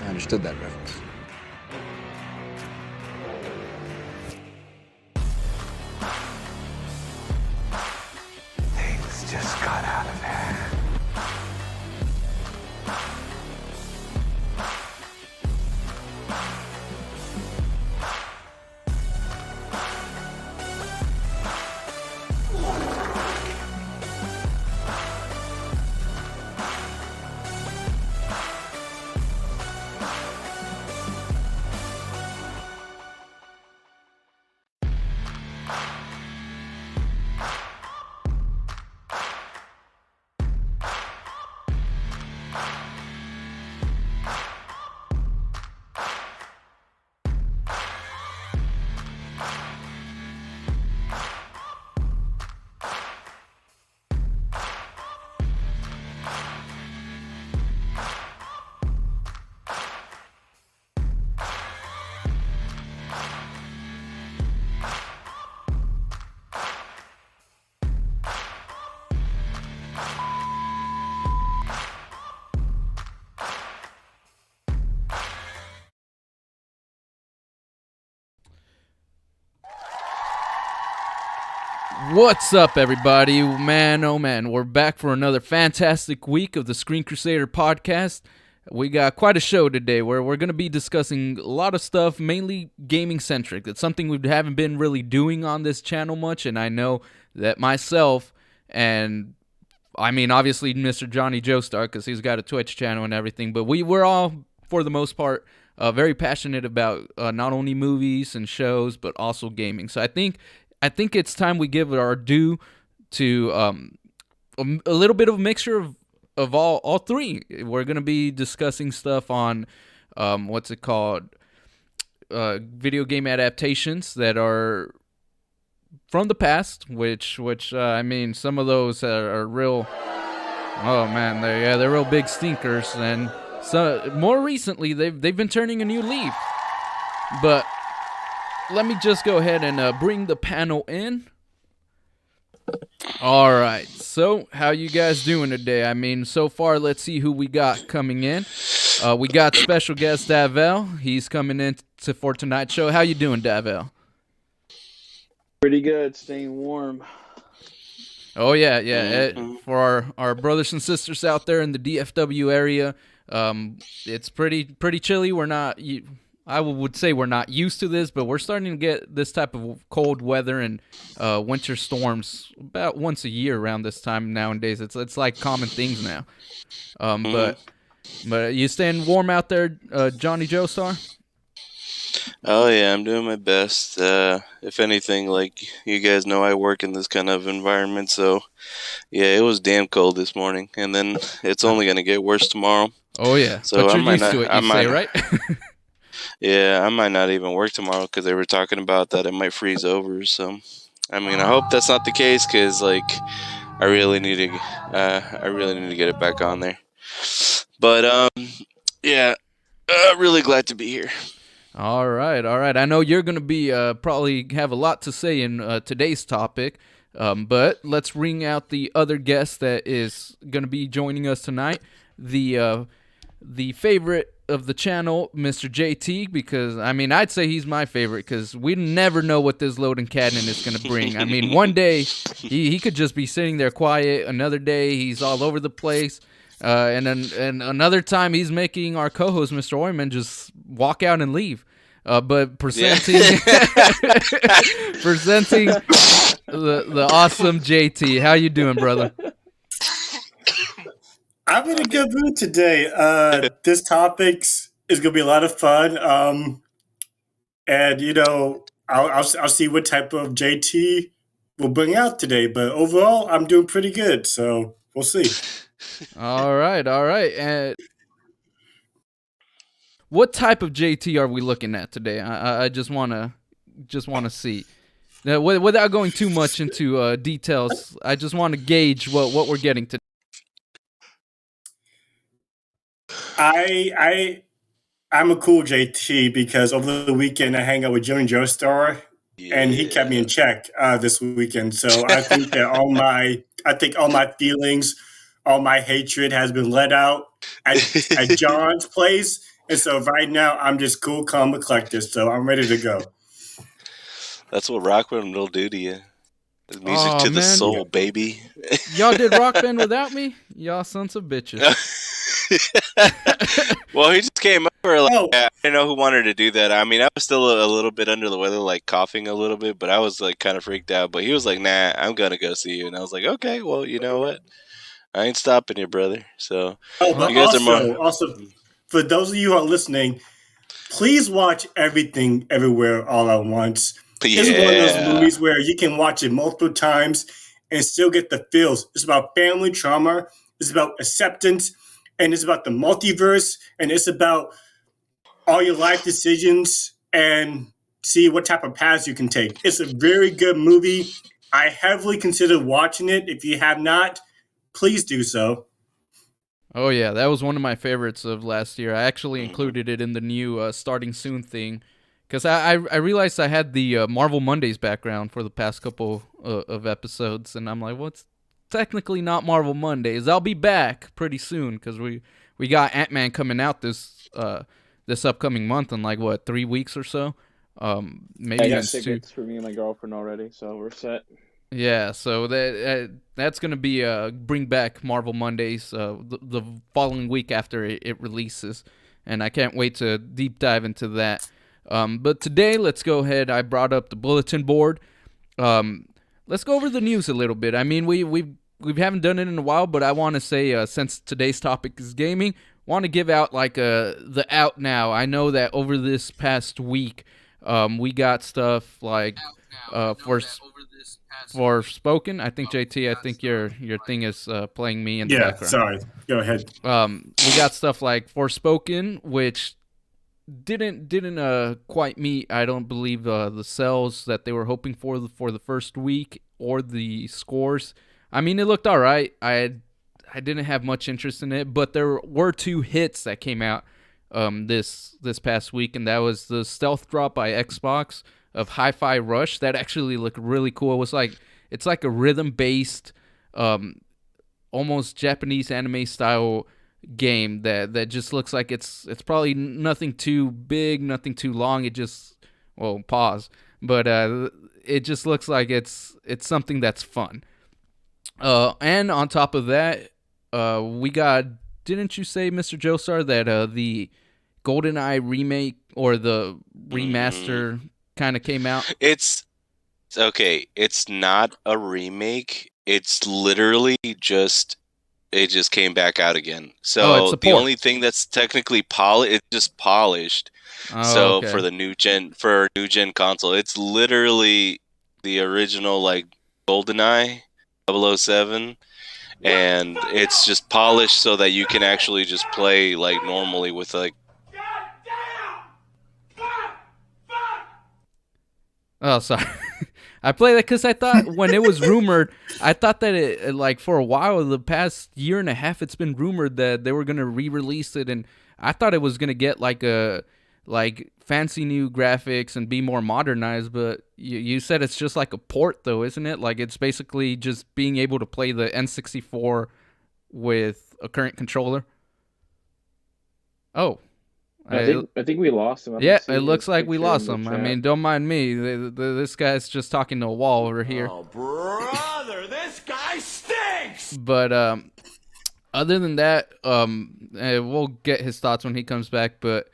I understood that reference. Things just got out of hand. What's up, everybody? Man, oh man, we're back for another fantastic week of the Screen Crusader podcast. We got quite a show today where we're going to be discussing a lot of stuff, mainly gaming-centric. It's something we haven't been really doing on this channel much, and I know that myself and, I mean, obviously Mr. Johnny Joestar, because he's got a Twitch channel and everything, but we're all, for the most part, very passionate about not only movies and shows, but also gaming. So I think it's time we give our due to a little bit of a mixture of all three. We're going to be discussing stuff on, what's it called, video game adaptations that are from the past, which I mean, some of those are real, oh man, they're real big stinkers, and so more recently they've been turning a new leaf. But let me just go ahead and bring the panel in. All right. So, how you guys doing today? I mean, so far, let's see who we got coming in. We got special guest Davell. He's coming in for tonight's show. How you doing, Davell? Pretty good. Staying warm. Oh yeah. For our brothers and sisters out there in the DFW area, it's pretty chilly. I would say we're not used to this, but we're starting to get this type of cold weather and winter storms about once a year around this time nowadays. It's like common things now. But you staying warm out there, Johnny Joestar? Oh yeah, I'm doing my best. If anything, like you guys know, I work in this kind of environment, so yeah, it was damn cold this morning, and then it's only gonna get worse tomorrow. Oh yeah, so but I you're might used not, to it, I you might, say, right? yeah, I might not even work tomorrow because they were talking about that it might freeze over. So, I mean, I hope that's not the case because like I really need to get it back on there. But yeah, really glad to be here. All right. I know you're going to be probably have a lot to say in today's topic, but let's ring out the other guest that is going to be joining us tonight, the favorite of the channel, Mr. JT, because, I mean, I'd say he's my favorite because we never know what this loading cabinet is going to bring. I mean, one day he could just be sitting there quiet, another day he's all over the place. And then another time he's making our co-host Mr. Oyman just walk out and leave. But presenting presenting the awesome JT. How you doing, brother? I'm in a good mood today. This topic is gonna be a lot of fun. And you know, I'll see what type of JT we'll bring out today. But overall, I'm doing pretty good. So we'll see. All right. And what type of JT are we looking at today? I just wanna see. Now, without going too much into details, I just want to gauge what we're getting to. I'm a cool JT because over the weekend I hang out with Johnny Joestar, and he kept me in check this weekend. So I think that all my feelings, all my hatred has been let out at John's place, And so right now, I'm just cool, calm, and collected. So I'm ready to go. That's what rock band will do to you. The music Oh to the man, soul, baby. y'all did Rock Band without me? Y'all sons of bitches. Well, he just came over. Like, Oh, I didn't know who wanted to do that. I mean, I was still a little bit under the weather, like coughing a little bit, but I was like kind of freaked out. But he was like, "Nah, I'm gonna go see you," and I was like, "Okay, well, you know what? I ain't stopping you, brother." So but you guys are more. also, for those of you who are listening, please watch Everything Everywhere All at Once. It's one of those Yeah. movies where you can watch it multiple times and still get the feels. It's about family trauma, it's about acceptance, and it's about the multiverse, and it's about all your life decisions and see what type of paths you can take. It's a very good movie. I heavily consider watching it. If you have not, please do so. Oh yeah, that was one of my favorites of last year. I actually Mhm. included it in the new starting soon thing, because I realized I had the Marvel Mondays background for the past couple of episodes, and I'm like, well, it's technically not Marvel Mondays. I'll be back pretty soon because we got Ant-Man coming out this upcoming month in like what 3 weeks or so, maybe I even got 2. tickets for me and my girlfriend already, so we're set. Yeah, so that's gonna be bring back Marvel Mondays the following week after it releases, and I can't wait to deep dive into that. But today, let's go ahead. I brought up the bulletin board. Let's go over the news a little bit. I mean, we haven't done it in a while, but I want to say since today's topic is gaming, want to give out like the out now. I know that over this past week, we got stuff like for spoken. I think JT, I think your thing is playing me in the Yeah, background. sorry. Go ahead. We got stuff like Forspoken, which didn't quite meet, I don't believe, the sales that they were hoping for the first week or the scores. I mean, it looked all right. I didn't have much interest in it, but there were 2 hits that came out this past week, and that was the stealth drop by Xbox of Hi-Fi Rush. That actually looked really cool. It's like a rhythm based, almost Japanese anime style game that just looks like it's probably nothing too big, nothing too long. It just pause, but it just looks like it's something that's fun. And on top of that, we got. Didn't you say, Mr. Joestar, that the GoldenEye remake or the remaster kind of came out? It's okay. It's not a remake. It's literally just it just came back out again. It's So a the port. only thing that's technically polished, it's just polished. Oh, So okay. for a new gen console, it's literally the original like GoldenEye 007, and it's just polished so that you can actually just play like normally with like. Oh, sorry. I played that because I thought when it was rumored, I thought that it like for a while, the past year and a half, it's been rumored that they were gonna re-release it, and I thought it was gonna get like fancy new graphics and be more modernized. But you said it's just like a port, though, isn't it? Like it's basically just being able to play the N64 with a current controller. Oh. I think we lost him. I don't Yeah, see it looks his like we picture in lost the him. I chat. mean, don't mind me. This guy's just talking to a wall over here. Oh, brother, this guy stinks! But other than that, we'll get his thoughts when he comes back. But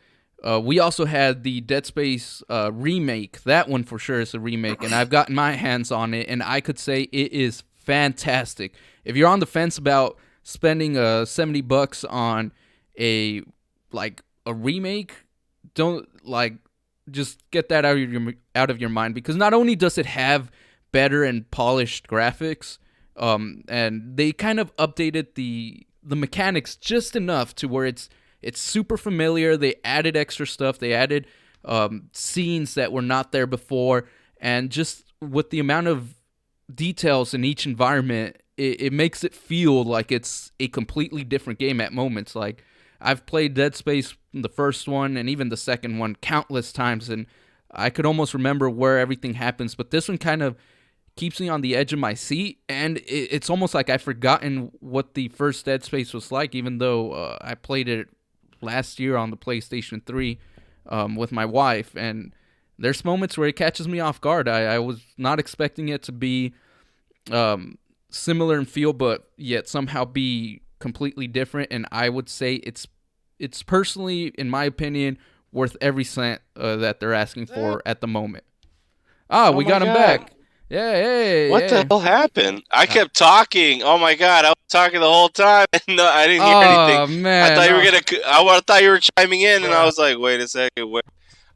we also had the Dead Space remake. That one for sure is a remake, and I've gotten my hands on it, and I could say it is fantastic. If you're on the fence about spending $70 on a remake, don't just get that out of your mind, because not only does it have better and polished graphics, and they kind of updated the mechanics just enough to where it's super familiar. They added extra stuff. They added scenes that were not there before, and just with the amount of details in each environment, it makes it feel like it's a completely different game at moments. Like, I've played Dead Space, the first one, and even the second one countless times, and I could almost remember where everything happens, but this one kind of keeps me on the edge of my seat, and it's almost like I've forgotten what the first Dead Space was like, even though I played it last year on the PlayStation 3 with my wife, and there's moments where it catches me off guard. I was not expecting it to be similar in feel, but yet somehow be completely different. And I would say it's personally, in my opinion, worth every cent that they're asking for at the moment. Oh, we got him back. Yeah, hey. What the hell happened? I kept talking. Oh my god, I was talking the whole time. No, I didn't hear anything. Oh man, I thought you were I thought you were chiming in, and I was like, wait a second,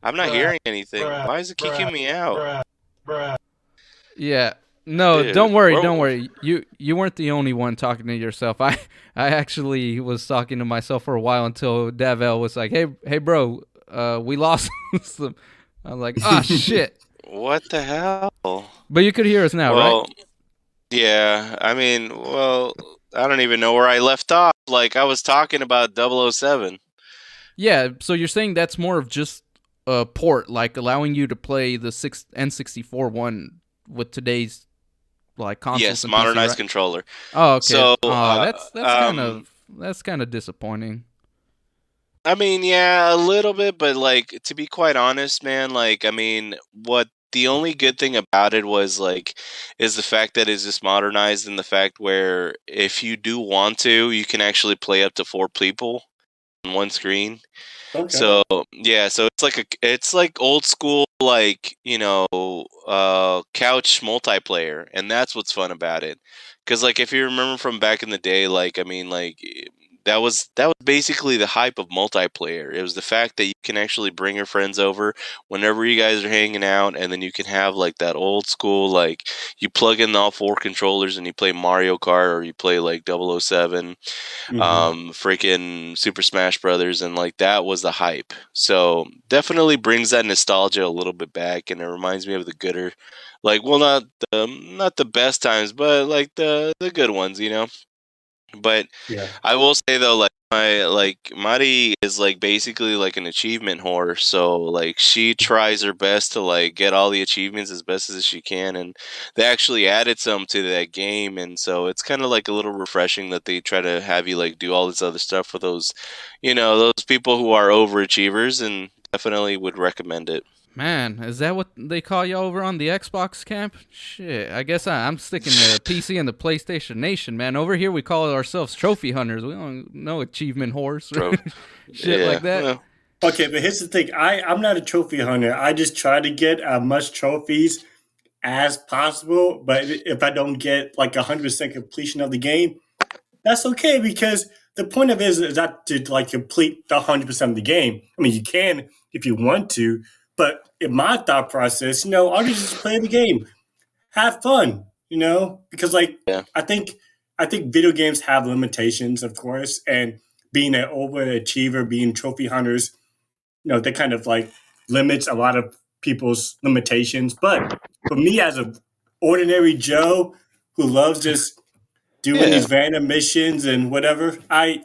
I'm not hearing anything. Why is it kicking me out? Yeah. No, Dude, don't worry. You weren't the only one talking to yourself. I actually was talking to myself for a while until Davel was like, "Hey, bro, we lost some." I'm like, "Ah, shit." What the hell? But you could hear us now, right? Yeah. I mean, I don't even know where I left off. Like, I was talking about 007. Yeah, so you're saying that's more of just a port, like allowing you to play the N64 one with today's like consoles. Yes, and modernized PC, right? controller. Oh, okay. So that's kind of disappointing. I mean, yeah, a little bit, but like to be quite honest, man, like I mean, what the only good thing about it was like is the fact that it's just modernized and the fact where if you do want to, you can actually play up to 4 people on one screen. Okay. So yeah, so it's like old school, like couch multiplayer, and that's what's fun about it. Because like if you remember from back in the day, like I mean, like that was basically the hype of multiplayer. It was the fact that you can actually bring your friends over whenever you guys are hanging out, and then you can have like that old school, like you plug in all 4 controllers and you play Mario Kart or you play like 007. Freaking Super Smash Brothers, and like that was the hype. So definitely brings that nostalgia a little bit back, and it reminds me of the gooder, like not the best times, but like the good ones, But Yeah. I will say though, like Mari is like basically like an achievement whore, so like she tries her best to like get all the achievements as best as she can, and they actually added some to that game, and so it's kind of like a little refreshing that they try to have you like do all this other stuff for those, those people who are overachievers, and definitely would recommend it. Man, is that what they call you over on the Xbox camp? Shit, I guess I'm sticking to PC and the PlayStation Nation, man. Over here we call ourselves trophy hunters. We don't know achievement whores or shit like that. Well, Okay, but here's the thing. I'm not a trophy hunter. I just try to get as much trophies as possible. But if I don't get like 100% completion of the game, that's okay because the point of it is not to like complete the 100% of the game. I mean, you can if you want to, but in my thought process, I'll just play the game, have fun, because like yeah. I think video games have limitations, of course, and being an overachiever, being trophy hunters, that kind of like limits a lot of people's limitations. But for me, as an ordinary Joe who loves just doing these random missions and whatever, I'm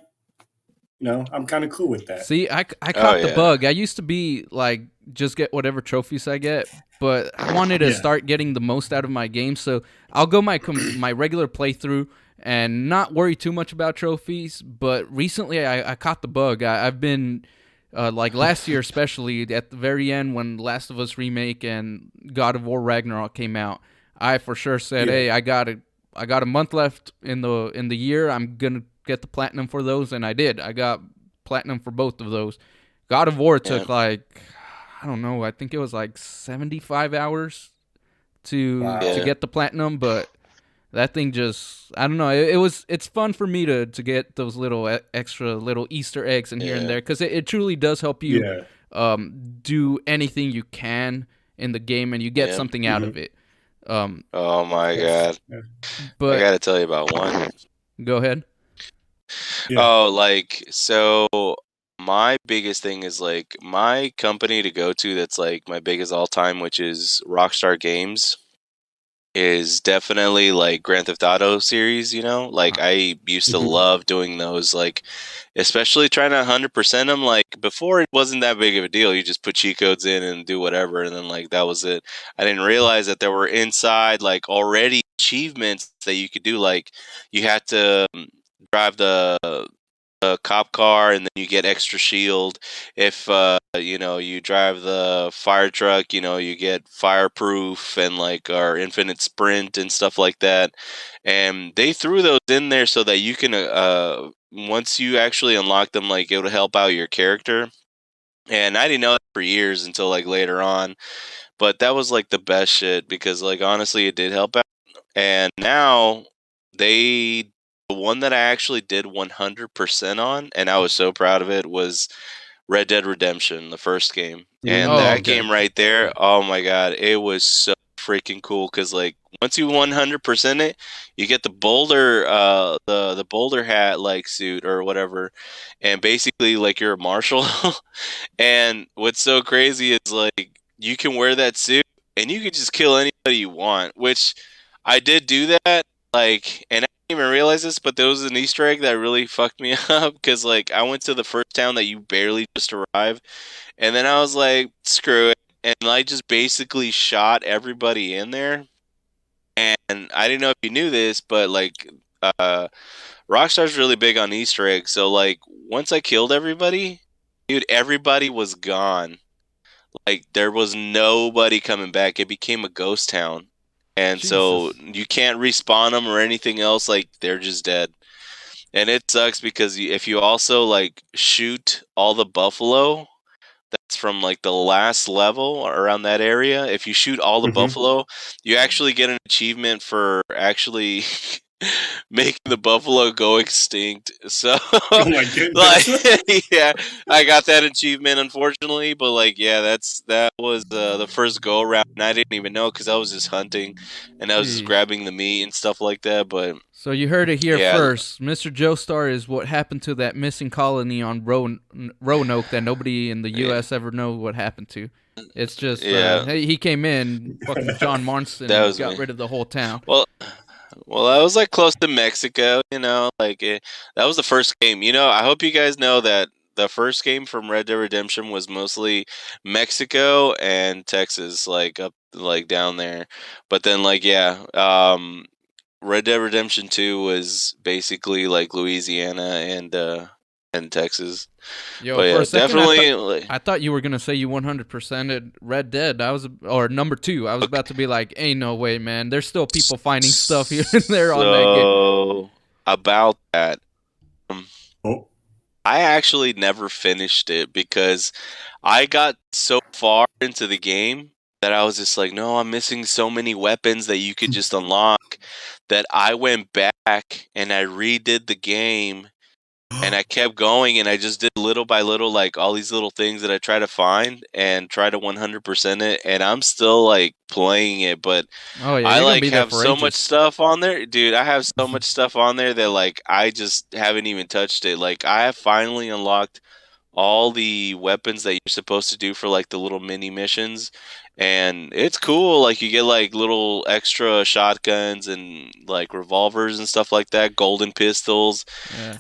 kind of cool with that. See, I caught the bug. I used to be like, just get whatever trophies I get, but I wanted to start getting the most out of my game, so I'll go my regular playthrough and not worry too much about trophies. But recently, I caught the bug. I've been like last year, especially at the very end when Last of Us Remake and God of War Ragnarok came out, I for sure said, "Hey, I got a month left in the year. I'm gonna get the platinum for those," and I did. I got platinum for both of those. God of War took like, I don't know, I think it was like 75 hours to get the platinum, but that thing just, I don't know, it's fun for me to get those little extra little Easter eggs in here and there, because it truly does help you do anything you can in the game, and you get something out of it. Oh my god. But I gotta tell you about one. Go ahead. Oh, like, so my biggest thing is like my company to go to that's like my biggest all time, which is Rockstar Games, is definitely like Grand Theft Auto series, like I used to love doing those, like especially trying to 100% them. Like before, it wasn't that big of a deal. You just put cheat codes in and do whatever, and then like that was it. I didn't realize that there were inside like already achievements that you could do. Like you had to drive the the cop car, and then you get extra shield. If you drive the fire truck, you get fireproof and like our infinite sprint and stuff like that. And they threw those in there so that you can once you actually unlock them, like it would help out your character. And I didn't know that for years until like later on. But that was like the best shit because like honestly it did help out. And now the one that I actually did 100% on, and I was so proud of it, was Red Dead Redemption, the first game. And that game right there, oh my god, it was so freaking cool because like once you 100% it, you get the boulder the boulder hat like suit or whatever, and basically like you're a marshal. And what's so crazy is like you can wear that suit and you can just kill anybody you want, which I did do that, like, and I didn't even realize this, but there was an Easter egg that really fucked me up because like I went to the first town that you barely just arrived, and then I was like, screw it, and I just basically shot everybody in there. And I didn't know if you knew this, but like Rockstar's really big on Easter eggs, so like once I killed everybody, dude, everybody was gone. Like there was nobody coming back. It became a ghost town. And so you can't respawn them or anything else. Like they're just dead. And it sucks because if you also like shoot all the buffalo that's from like the last level around that area, if you shoot all the buffalo, you actually get an achievement for actually making the buffalo go extinct. So Oh my goodness. like yeah, I got that achievement unfortunately, but like yeah, that was the first go around, and I didn't even know because I was just hunting and I was just grabbing the meat and stuff like that. But so you heard it here first. Mr. Joestar is what happened to that missing colony on Roanoke that nobody in the U.S. ever know what happened to. It's just he came in, fucking John Marston, and got rid of the whole town. Well, I was like close to Mexico, like that was the first game. I hope you guys know that the first game from Red Dead Redemption was mostly Mexico and Texas, like up, like down there. But then, like, Red Dead Redemption 2 was basically like Louisiana and Texas. Yo, but for a second, definitely. I thought you were gonna say you 100%ed Red Dead. Or number 2. I was about to be like, ain't no way, man. There's still people finding stuff here and there on that game. So about that, I actually never finished it because I got so far into the game that I was just like, no, I'm missing so many weapons that you could just unlock, that I went back and I redid the game. And I kept going, and I just did little by little, like all these little things that I try to find and try to 100% it. And I'm still like playing it, but I like have so much stuff on there, dude. I have so much stuff on there that like I just haven't even touched it. Like I have finally unlocked all the weapons that you're supposed to do for like the little mini missions, and it's cool. Like you get like little extra shotguns and like revolvers and stuff like that, golden pistols.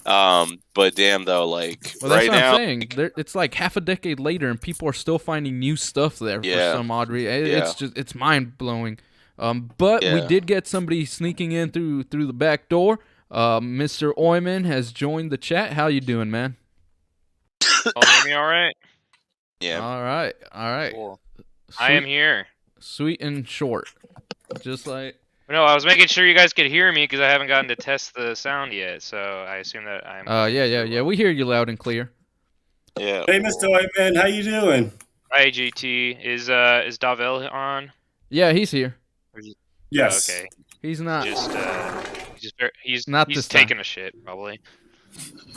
But damn though, like well, that's right what now, I'm saying. It's like half a decade later, and people are still finding new stuff there for some odd reason. It's mind blowing. But we did get somebody sneaking in through the back door. Mr. Oyman has joined the chat. How you doing, man? Oh, hear me all right? Yeah. All right. Cool. I am here. Sweet and short. Just like... No, I was making sure you guys could hear me because I haven't gotten to test the sound yet, so I assume that I'm... yeah. We hear you loud and clear. Yeah. Hey, Mr. Whiteman, how you doing? Hi, GT. Is Davel on? Yeah, he's here. Yes. Okay. He's not... He's not he's this taking time. a shit, probably.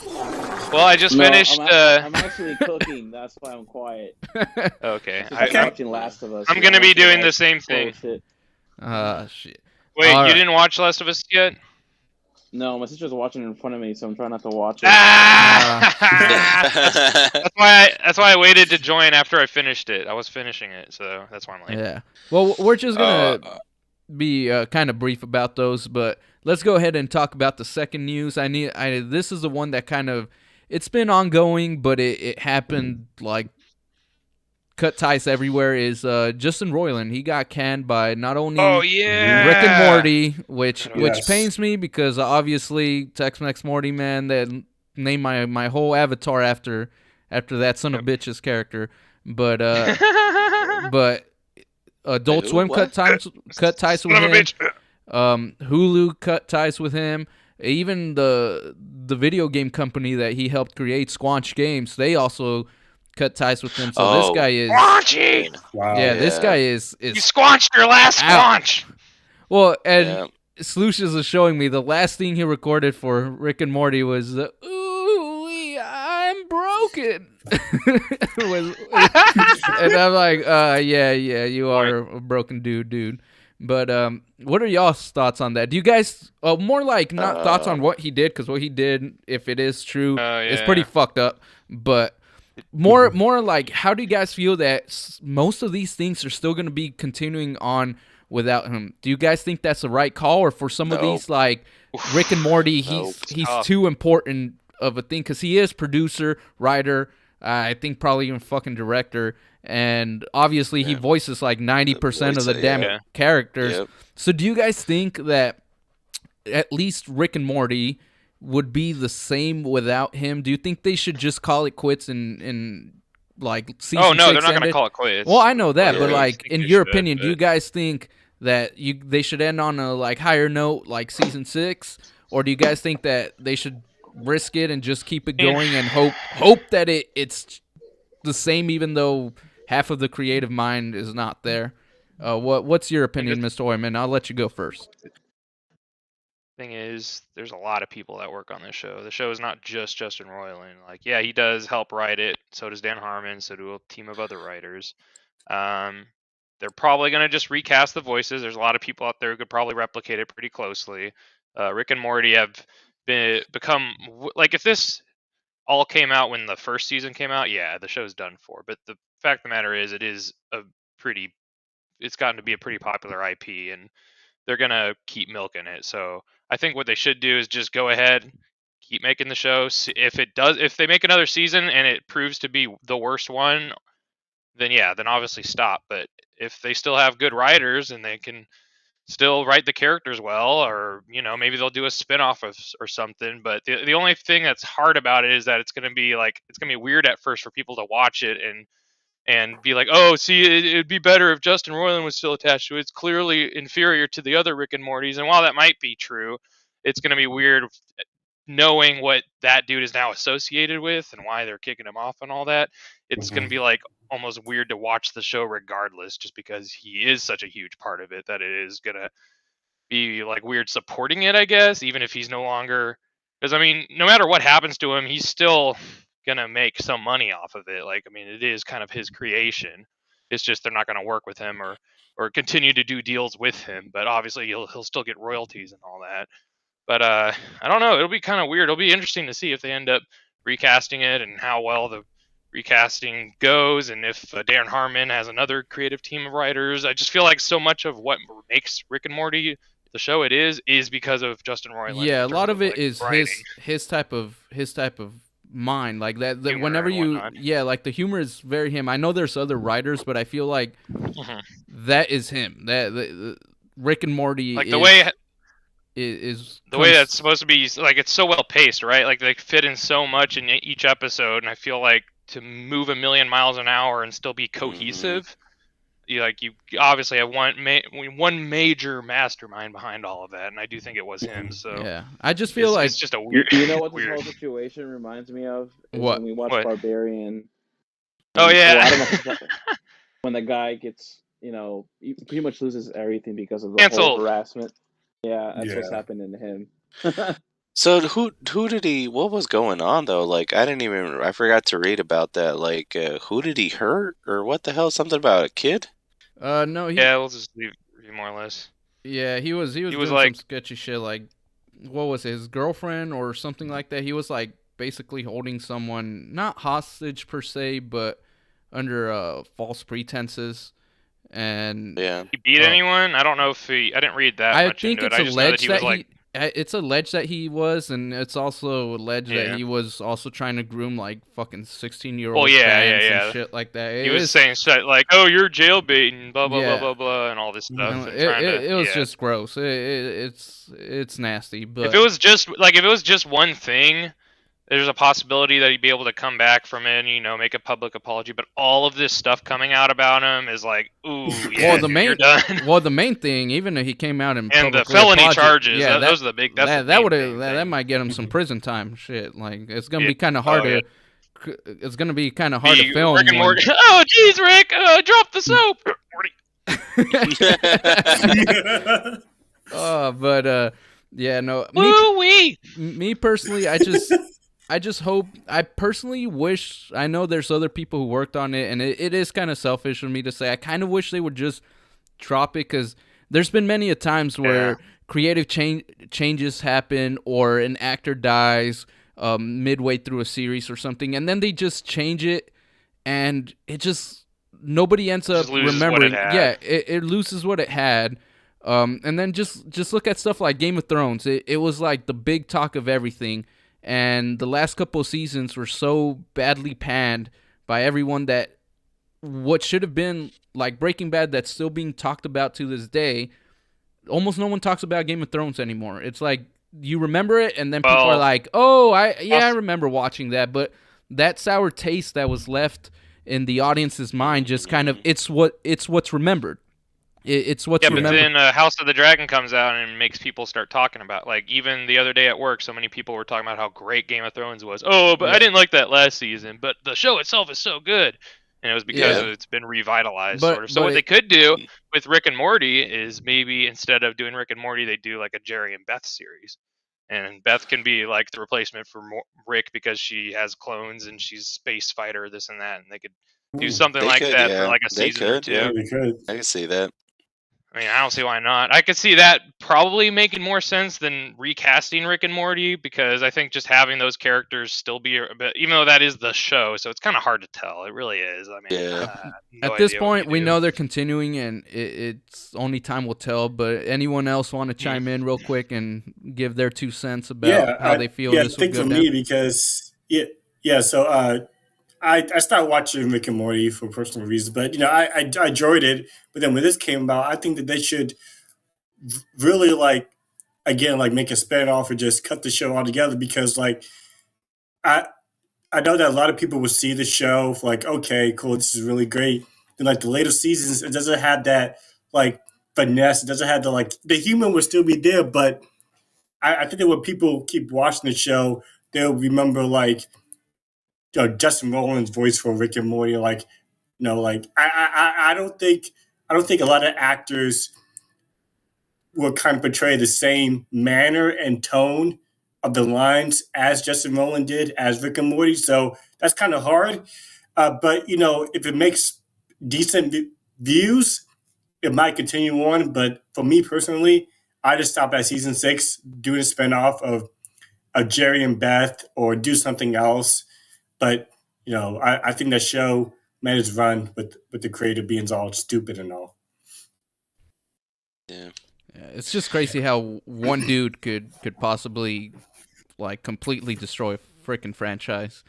Well, I just finished... I'm actually cooking, that's why I'm quiet. Okay. I'm watching Last of Us. I'm going to be doing the same thing. Shit. Wait, All you right. didn't watch Last of Us yet? No, my sister's watching it in front of me, so I'm trying not to watch it. That's why I waited to join after I finished it. I was finishing it, so that's why I'm late. Yeah. Well, we're just going to be kind of brief about those, but let's go ahead and talk about the second news. This is the one that kind of, it's been ongoing, but it happened like cut ties everywhere. Is Justin Roiland. He got canned by not only Rick and Morty, which pains me because obviously Tex-Mex Morty, man, that name my whole avatar after that son of a bitch's character. But but Adult Wait, who? Swim What? cut ties Son with of a him. bitch. Hulu cut ties with him. Even the video game company that he helped create, Squanch Games, they also cut ties with him. So this Oh. guy is Squanchy! Wow. yeah, this Yeah. guy is You squanched your last Out. squanch! well, and Yeah. Slucius is showing me the last thing he recorded for Rick and Morty was "Ooh, I'm broken," and I'm like, yeah, you are a broken dude. But what are y'all's thoughts on that? Do you guys more like not thoughts on what he did, because what he did, if it is true, is pretty Yeah. fucked up, but more like, how do you guys feel that most of these things are still going to be continuing on without him? Do you guys think that's the right call, or for some of Nope. these, like Rick and Morty, Nope. he's Tough. too important of a thing, because he is producer, writer, I think probably even fucking director, and obviously he Yeah. voices like 90% of the voice, damn yeah. characters. Yep. So do you guys think that at least Rick and Morty would be the same without him? Do you think they should just call it quits and like season Oh no, 6 they're not gonna ended? call it quits. Well, I know that, Yeah. but I like think in they your should, opinion, do you but- guys think that they should end on a like higher note, like season 6, or do you guys think that they should risk it and just keep it going and hope that it's the same, even though half of the creative mind is not there? What's your opinion, Mr. Oyman? I'll let you go first. Thing is, there's a lot of people that work on this show. The show is not just Justin Roiland. Like, yeah, he does help write it. So does Dan Harmon. So do a team of other writers. They're probably gonna just recast the voices. There's a lot of people out there who could probably replicate it pretty closely. Rick and Morty have become like, if this all came out when the first season came out, yeah, the show's done for. But the fact of the matter is, it's gotten to be a pretty popular IP, and they're gonna keep milking it. So I think what they should do is just go ahead, keep making the show. If they make another season and it proves to be the worst one, then yeah, then obviously stop. But if they still have good writers and they can still write the characters well, or maybe they'll do a spin-off or something. But the only thing that's hard about it is that it's gonna be weird at first for people to watch it and be like, oh, see, it'd be better if Justin Roiland was still attached to it. It's clearly inferior to the other Rick and Mortys. And while that might be true, it's going to be weird knowing what that dude is now associated with and why they're kicking him off and all that. It's going to be like almost weird to watch the show regardless, just because he is such a huge part of it, that it is going to be like weird supporting it, I guess, even if he's no longer. Because, I mean, no matter what happens to him, he's still gonna make some money off of it. Like, I mean, it is kind of his creation. It's just they're not gonna work with him or continue to do deals with him. But obviously he'll still get royalties and all that. But I don't know. It'll be kind of weird. It'll be interesting to see if they end up recasting it and how well the recasting goes, and if Darren Harmon has another creative team of writers. I just feel like so much of what makes Rick and Morty the show it is because of Justin Roiland. Yeah, a in lot terms of it like, is writing. his type of mind, like that. Humor Whenever and you, whatnot. yeah, like the humor is very him. I know there's other writers, but I feel like Mhm. that is him. The Rick and Morty, Like the way comes- that's supposed to be, like, it's so well paced, right? Like they fit in so much in each episode, and I feel like to move a million miles an hour and still be cohesive, you obviously have one major mastermind behind all of that, and I do think it was him. So Yeah, I just feel like it's just a You, weird. you know what this weird. whole situation reminds me of? Is What? When we watched What? Barbarian. Oh, yeah. Well, I don't know if it's- when the guy gets, he pretty much loses everything because of the Canceled. whole harassment. Yeah, that's what's Yeah. happening to him. So who did he? What was going on though? Like I forgot to read about that. Like who did he hurt or what the hell? Something about a kid? no, Yeah, we'll just leave more or less. yeah, he was doing like- some sketchy shit. Like, what was it, his girlfriend or something like that? He was like basically holding someone, not hostage per se, but under false pretenses. And Yeah. He beat Oh. anyone? I don't know if I didn't read that I much think into it's it. I just know that alleged he was that like. it's alleged that he was, and it's also alleged Yeah. that he was also trying to groom like fucking 16-year-old Well, yeah, fans yeah. and shit like that. He It was saying shit like, "Oh, you're jailbaiting," blah blah Yeah. blah blah blah, and all this stuff. you know, and trying to, it was yeah. just gross. It's nasty. But If it was just one thing, there's a possibility that he'd be able to come back from it and, you know, make a public apology. But all of this stuff coming out about him is like, ooh, yeah, Well, the dude, you're main done. well, the main thing, even if he came out and And the publicly felony apologized, charges, yeah, those are the big. That's the that main would thing. that might get him some prison time. Shit, like it's gonna Yeah. be kind of hard Oh, yeah. to. It's gonna be kind of hard to Rick film. and Morty. Oh, geez, Rick, drop the soap. Morty. But yeah, no. Woo wee. Me personally, I just hope. I personally wish. I know there's other people who worked on it, and it is kind of selfish for me to say. I kind of wish they would just drop it, because there's been many a times where creative changes happen, or an actor dies midway through a series or something, and then they just change it, and it just nobody ends up remembering. Yeah, it loses what it had. And then just look at stuff like Game of Thrones. It was like the big talk of everything, and the last couple of seasons were so badly panned by everyone that what should have been like Breaking Bad, that's still being talked about to this day, almost no one talks about Game of Thrones anymore. It's like you remember it, and then people are like, "Oh, I remember watching that," but that sour taste that was left in the audience's mind just kind of it's what's remembered. It's what's remembered. But then House of the Dragon comes out and makes people start talking about, like, even the other day at work, so many people were talking about how great Game of Thrones was. Oh, but I didn't like that last season, but the show itself is so good. And it was because it's been revitalized, sort of. So what they could do with Rick and Morty is maybe instead of doing Rick and Morty, they do like a Jerry and Beth series. And Beth can be like the replacement for Rick because she has clones and she's space fighter, this and that. And they could do something like that for like a season or two. Yeah, they could. I can see that. I mean, I don't see why not. I could see that probably making more sense than recasting Rick and Morty, because I think just having those characters still be a bit, even though that is the show, so it's kind of hard to tell. It really is. I mean, at this point, we know they're continuing, and it's only time will tell. But anyone else want to chime in real quick and give their 2 cents about how they feel this will go down? Me, because so I started watching Rick and Morty for personal reasons, but I enjoyed it. But then when this came about, I think that they should really like make a spinoff or just cut the show altogether, because like I I know that a lot of people will see the show like, okay, cool, this is really great. And like the later seasons, it doesn't have that like finesse. It doesn't have the human will still be there, but I think that when people keep watching the show, they'll remember Justin Roiland's voice for Rick and Morty. I don't think a lot of actors will kind of portray the same manner and tone of the lines as Justin Roiland did as Rick and Morty. So that's kind of hard. But if it makes decent views, it might continue on. But for me personally, I just stopped at season 6, doing a spinoff of Jerry and Beth, or do something else. But I think that show made its run with the creator being all stupid and all. Yeah. It's just crazy how one dude could possibly like completely destroy a freaking franchise.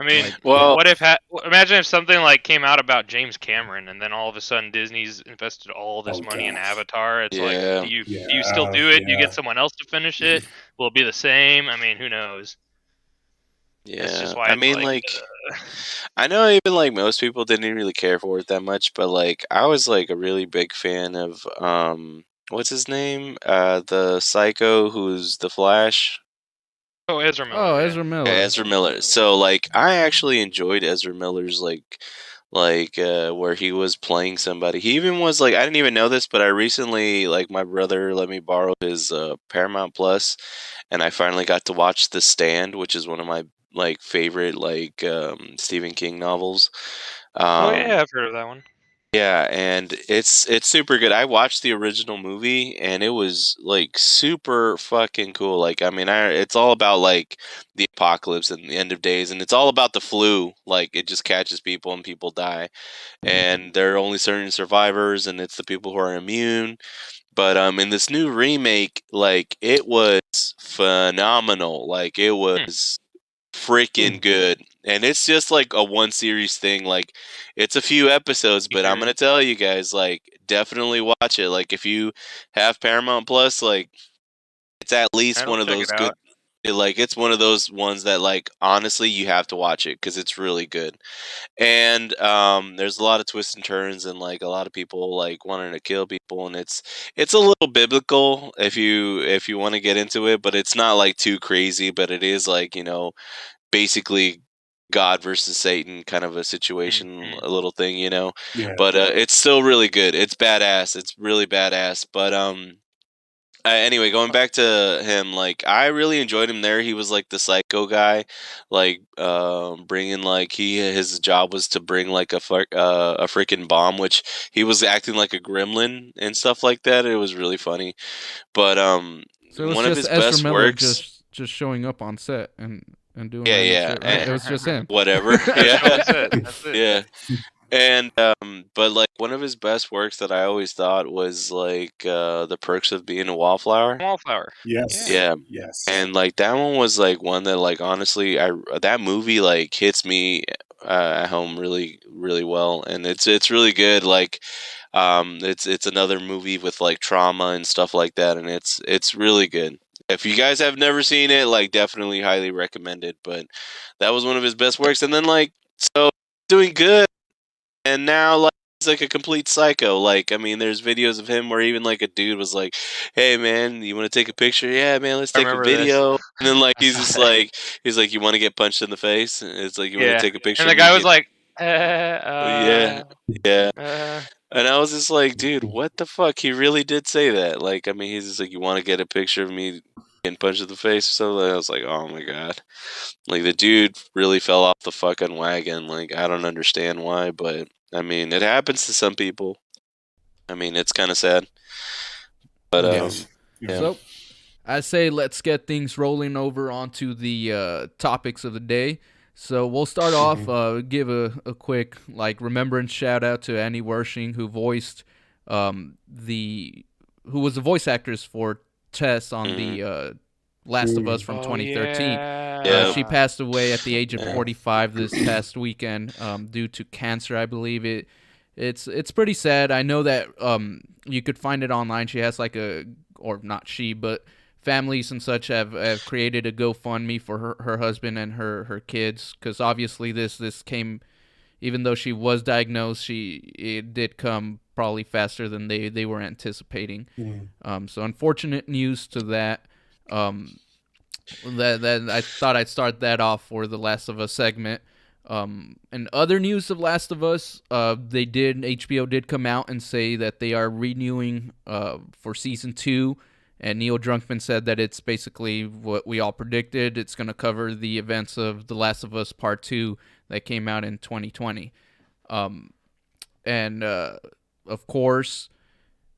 I mean, what if imagine if something like came out about James Cameron, and then all of a sudden Disney's invested all this money in Avatar? It's like, do you still do it? Do you get someone else to finish it? Will it be the same? I mean, who knows? Yeah, that's just why I mean, I know even like most people didn't really care for it that much, but like I was like a really big fan of what's his name? The Psycho who's the Flash. Oh, Ezra Miller. Oh, Ezra Miller. Yeah, Ezra Miller. So like I actually enjoyed Ezra Miller's where he was playing somebody. He even was like, I didn't even know this, but I recently, like, my brother let me borrow his Paramount Plus, and I finally got to watch The Stand, which is one of my like favorite Stephen King novels. Oh yeah, I've heard of that one. Yeah, and it's super good. I watched the original movie, and it was like super fucking cool. Like, I mean, it's all about like the apocalypse and the end of days, and it's all about the flu. Like, it just catches people and people die, and there are only certain survivors, and it's the people who are immune. But in this new remake, like, it was phenomenal. Like, it was freaking good, and it's just like a one series thing. Like, it's a few episodes, but I'm gonna tell you guys, like, definitely watch it. Like, if you have Paramount Plus, like, it's at least one of those good. like it's one of those ones that like honestly you have to watch it because it's really good. And there's a lot of twists and turns and like a lot of people like wanting to kill people, and it's a little biblical if you want to get into it, but it's not like too crazy, but it is like, basically God versus Satan kind of a situation, a little thing, Yeah. but it's still really good. It's badass. It's really badass. But anyway, going back to him, like I really enjoyed him there. He was like the psycho guy, like bringing like his job was to bring like a freaking bomb, which he was acting like a gremlin and stuff like that. It was really funny. But So it was one of just his Ezra best Miller works, just showing up on set and doing yeah, random yeah, shit, right? It was just him. whatever, That's yeah, it. That's it. yeah. And but like one of his best works that I always thought was like The Perks of Being a Wallflower. Wallflower. Yes. Yeah. Yes. And like that one was like one that like honestly that movie like hits me at home really really well, and it's really good. Like it's another movie with like trauma and stuff like that, and it's really good. If you guys have never seen it, like definitely highly recommended. But that was one of his best works, and then like so doing good, and now like he's like a complete psycho. Like I mean, there's videos of him where even like a dude was like, "Hey man, you want to take a picture? Yeah, man, let's I take a remember this. video." And then like I he's saw just that. like you want to get punched in the face? And it's like you want to Yeah. take a picture And the of me guy was get like, yeah, yeah. uh. And I was just like, dude, what the fuck? He really did say that. Like, I mean, he's just like, you want to get a picture of me getting punched in the face or something? I was like, oh my god. Like, the dude really fell off the fucking wagon. Like, I don't understand why, but I mean, it happens to some people. I mean, it's kind of sad. But, Yes. yeah. So, I say let's get things rolling over onto the topics of the day. So we'll start off, give a quick like remembrance shout out to Annie Wershing, who voiced who was the voice actress for Tess on the Last of Us from 2013. Yeah. She passed away at the age of Yeah. 45 this past weekend due to cancer, I believe. It's pretty sad. I know that you could find it online. She has like or not she, but families and such have created a GoFundMe for her husband and her kids, because obviously this came, even though she was diagnosed, it did come probably faster than they were anticipating. So unfortunate news to that. That I thought I'd start that off for the Last of Us segment. And other news of Last of Us, HBO did come out and say that they are renewing for season 2. And Neil Druckmann said that it's basically what we all predicted. It's going to cover the events of The Last of Us Part 2 that came out in 2020. And, of course,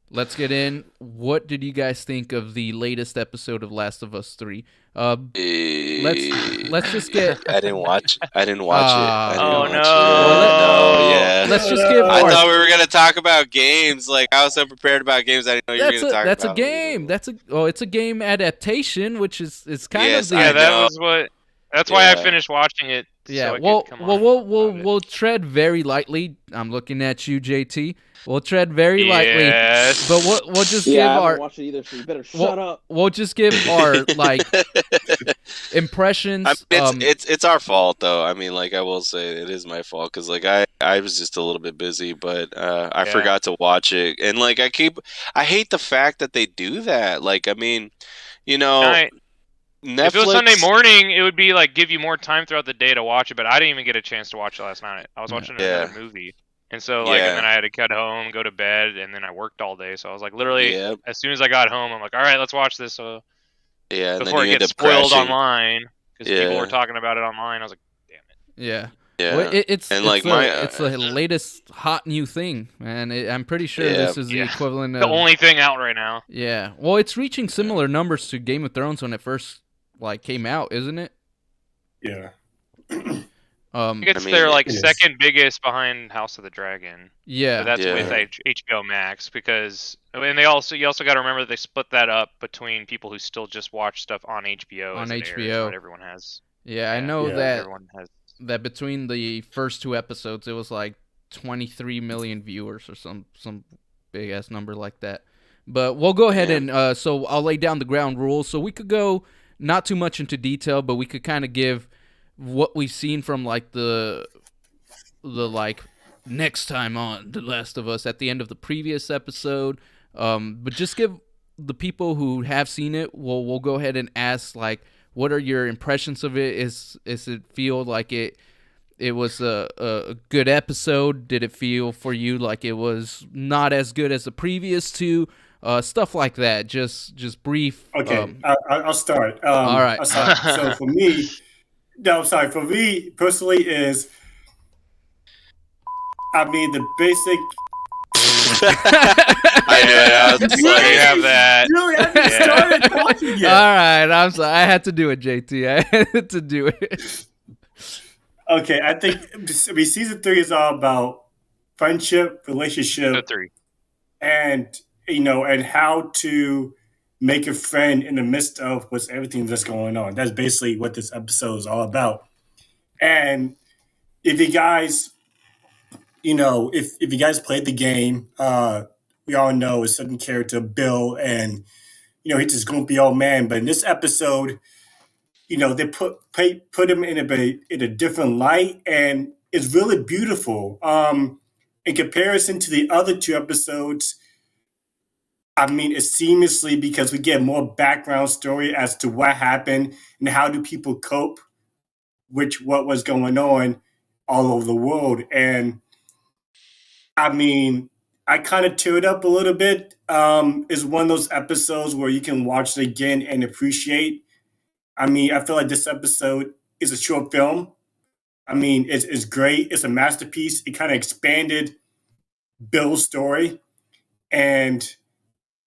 let's get in. What did you guys think of the latest episode of Last of Us 3? Let's just get... I didn't watch it. I didn't Oh, watch no. it. No, yeah. Let's just give I our... thought we were gonna talk about games. Like I was so prepared about games. I didn't know you were gonna talk about. That's a game. It's a game adaptation, which is kind Yes, of the... I Yeah, that know. was what. That's why I Yeah. finished watching it. Yeah, So I well, could come on we'll tread very lightly. I'm looking at you, JT. We'll tread very lightly, Yes. but we'll just Yeah, I give haven't our watched it either, so you better shut up. we'll just give our like impressions. I mean, it's our fault though. I mean, like I will say it is my fault because like I was just a little bit busy, but I Yeah. forgot to watch it, and like I hate the fact that they do that. Like I mean, Night. Netflix. If it was Sunday morning, it would be like give you more time throughout the day to watch it. But I didn't even get a chance to watch it last night. I was watching another movie, and so like, Yeah. and then I had to cut home, go to bed, and then I worked all day. So I was like, literally, Yeah, as soon as I got home, I'm like, all right, let's watch this. So yeah, and before then it you end gets up spoiled crashing. online, because people Yeah. were talking about it online, I was like, damn it. yeah. Yeah, Well, it's and it's like it's the latest hot new thing, man. I'm pretty sure Yeah. this is the Yeah. equivalent of The only thing out right now. yeah. Well, it's reaching similar numbers to Game of Thrones when it first like came out, isn't it? Yeah. I think it's I mean, their like yes. second biggest behind House of the Dragon. Yeah. But that's Yeah. with HBO Max, because and you also got to remember they split that up between people who still just watch stuff on HBO. On as it airs. HBO. Not everyone has. Yeah, I know Yeah. that Everyone has. between the first 2 episodes, it was like 23 million viewers or some big ass number like that. But we'll go ahead Yeah. and so I'll lay down the ground rules. So we could go not too much into detail, but we could kind of give what we've seen from like the like next time on The Last of Us at the end of the previous episode. But just give the people who have seen it, we'll go ahead and ask, like, what are your impressions of it? Is it feel like it was a good episode? Did it feel for you like it was not as good as the previous two? Stuff like that. Just brief. Okay, I'll start. All right. I'll start. So for me, no, I'm sorry. For me personally, is I mean the basic. I knew it. I was You like, have that. You really haven't started talking All yet. right. I'm sorry. I had to do it, JT. I had to do it. Okay, I mean season 3 is all about friendship, relationship, 3. and and how to make a friend in the midst of what's everything that's going on. That's basically what this episode is all about. And if you guys, if you guys played the game, we all know a certain character, Bill, and he's just gonna be old man. But in this episode, they put him in a different light, and it's really beautiful. In comparison to the other 2 episodes, I mean, it's seamlessly because we get more background story as to what happened and how do people cope with what was going on all over the world. And I mean, I kind of teared up a little bit. It's one of those episodes where you can watch it again and appreciate. I mean, I feel like this episode is a short film. I mean, it's great. It's a masterpiece. It kind of expanded Bill's story. And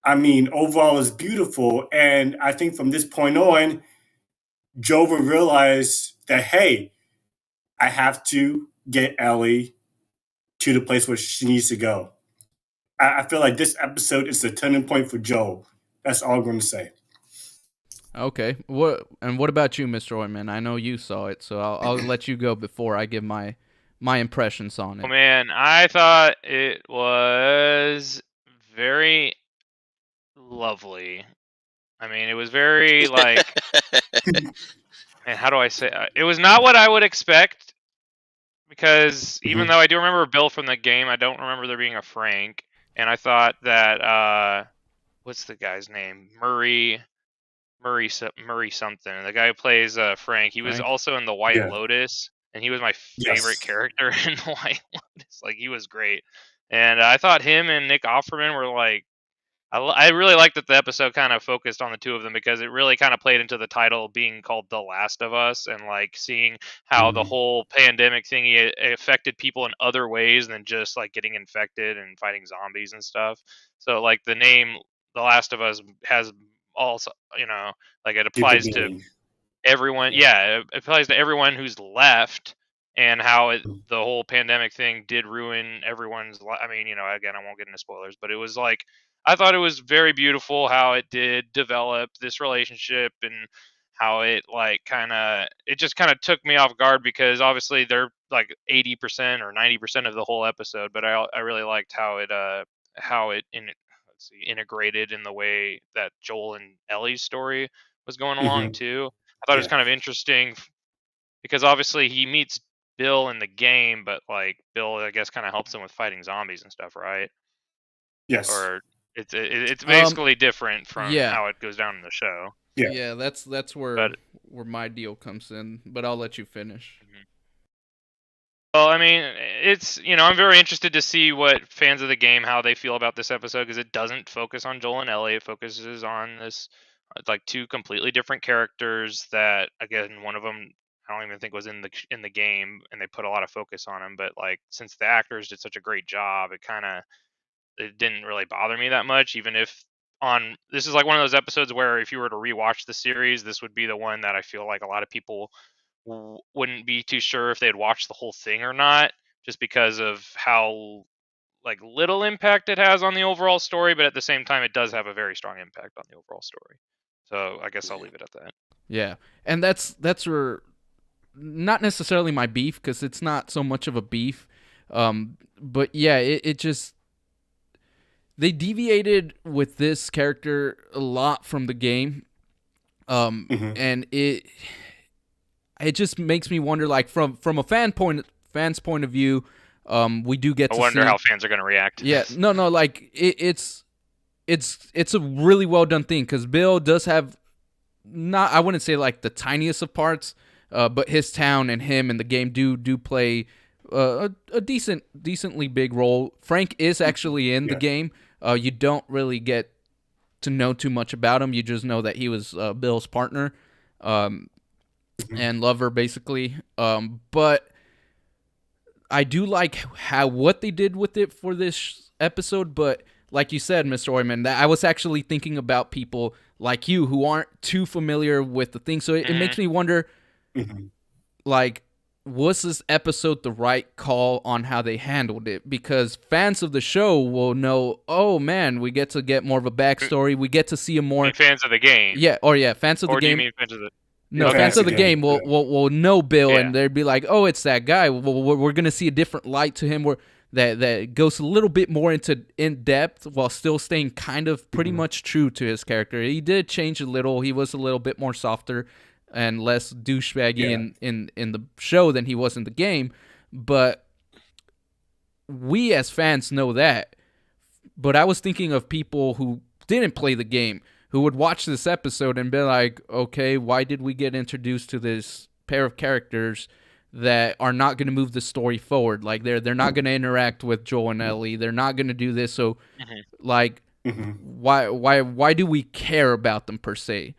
I mean, overall, it's beautiful. And I think from this point on, Joe will realize that, hey, I have to get Ellie to the place where she needs to go. I feel like this episode is a turning point for Joel. That's all I'm going to say. Okay. What about you, Mr. Oyman? I know you saw it, so I'll let you go before I give my impressions on it. Oh man, I thought it was very lovely. I mean, it was very like, man, how do I say? It was not what I would expect because even though I do remember Bill from the game, I don't remember there being a Frank. And I thought that what's the guy's name? Murray something. The guy who plays Frank. He was Frank? also in the White Yeah. Lotus, and he was my Yes. favorite character in the White Lotus. Like, he was great, and I thought him and Nick Offerman were like. I really liked that the episode kind of focused on the 2 of them because it really kind of played into the title being called The Last of Us, and like seeing how the whole pandemic thing affected people in other ways than just like getting infected and fighting zombies and stuff. So like the name The Last of Us has also, like it applies to everyone. Yeah, it applies to everyone who's left, and how the whole pandemic thing did ruin everyone's life. I mean, again, I won't get into spoilers, but it was like, I thought it was very beautiful how it did develop this relationship, and how it like it just kind of took me off guard because obviously they're like 80% or 90% of the whole episode, but I really liked how it integrated in the way that Joel and Ellie's story was going along too. I thought it was kind of interesting because obviously he meets Bill in the game, but like Bill, I guess, kind of helps him with fighting zombies and stuff, right? Yes. Or it's basically different from yeah. how it goes down in the show. Yeah, that's where my deal comes in, but I'll let you finish. Well, I mean, it's, I'm very interested to see what fans of the game, how they feel about this episode, because it doesn't focus on Joel and Ellie. It focuses on this, like, 2 completely different characters that, again, one of them I don't even think was in the game, and they put a lot of focus on him. But like, since the actors did such a great job, it didn't really bother me that much. Even if this is like one of those episodes where if you were to rewatch the series, this would be the one that I feel like a lot of people wouldn't be too sure if they'd watched the whole thing or not, just because of how like little impact it has on the overall story. But at the same time, it does have a very strong impact on the overall story. So I guess I'll leave it at that. Yeah, and that's where not necessarily my beef, because it's not so much of a beef, but yeah, it just, they deviated with this character a lot from the game. Mhm. And it just makes me wonder, like from a fan's point of view, we do get I to wonder see. how fans are going to react. Yeah, no, like it's a really well done thing because Bill does have, not, I wouldn't say like the tiniest of parts, but his town and him in the game do play a decently big role. Frank is actually in the Yeah. game. You don't really get to know too much about him. You just know that he was Bill's partner and lover, basically. But I do like what they did with it for this episode. But like you said, Mr. Oyman, that I was actually thinking about people like you who aren't too familiar with the thing. So it makes me wonder, Mhm. like, was this episode the right call on how they handled it? Because fans of the show will know, oh man, we get to get more of a backstory. We get to see a I more mean, fans of the game. fans of the Or do you game. mean fans of the? No, Okay. fans of the Fancy game game, will know Bill, Yeah. and they'd be like, "Oh, it's that guy." We're gonna see a different light to him, where that goes a little bit more into in depth while still staying kind of pretty much true to his character. He did change a little. He was a little bit more softer and less douchebaggy Yeah. in the show than he was in the game. But we as fans know that. But I was thinking of people who didn't play the game, who would watch this episode and be like, okay, why did we get introduced to this pair of characters that are not going to move the story forward? Like they're not going to interact with Joel and Ellie. They're not going to do this. So like Mhm. why do we care about them per se?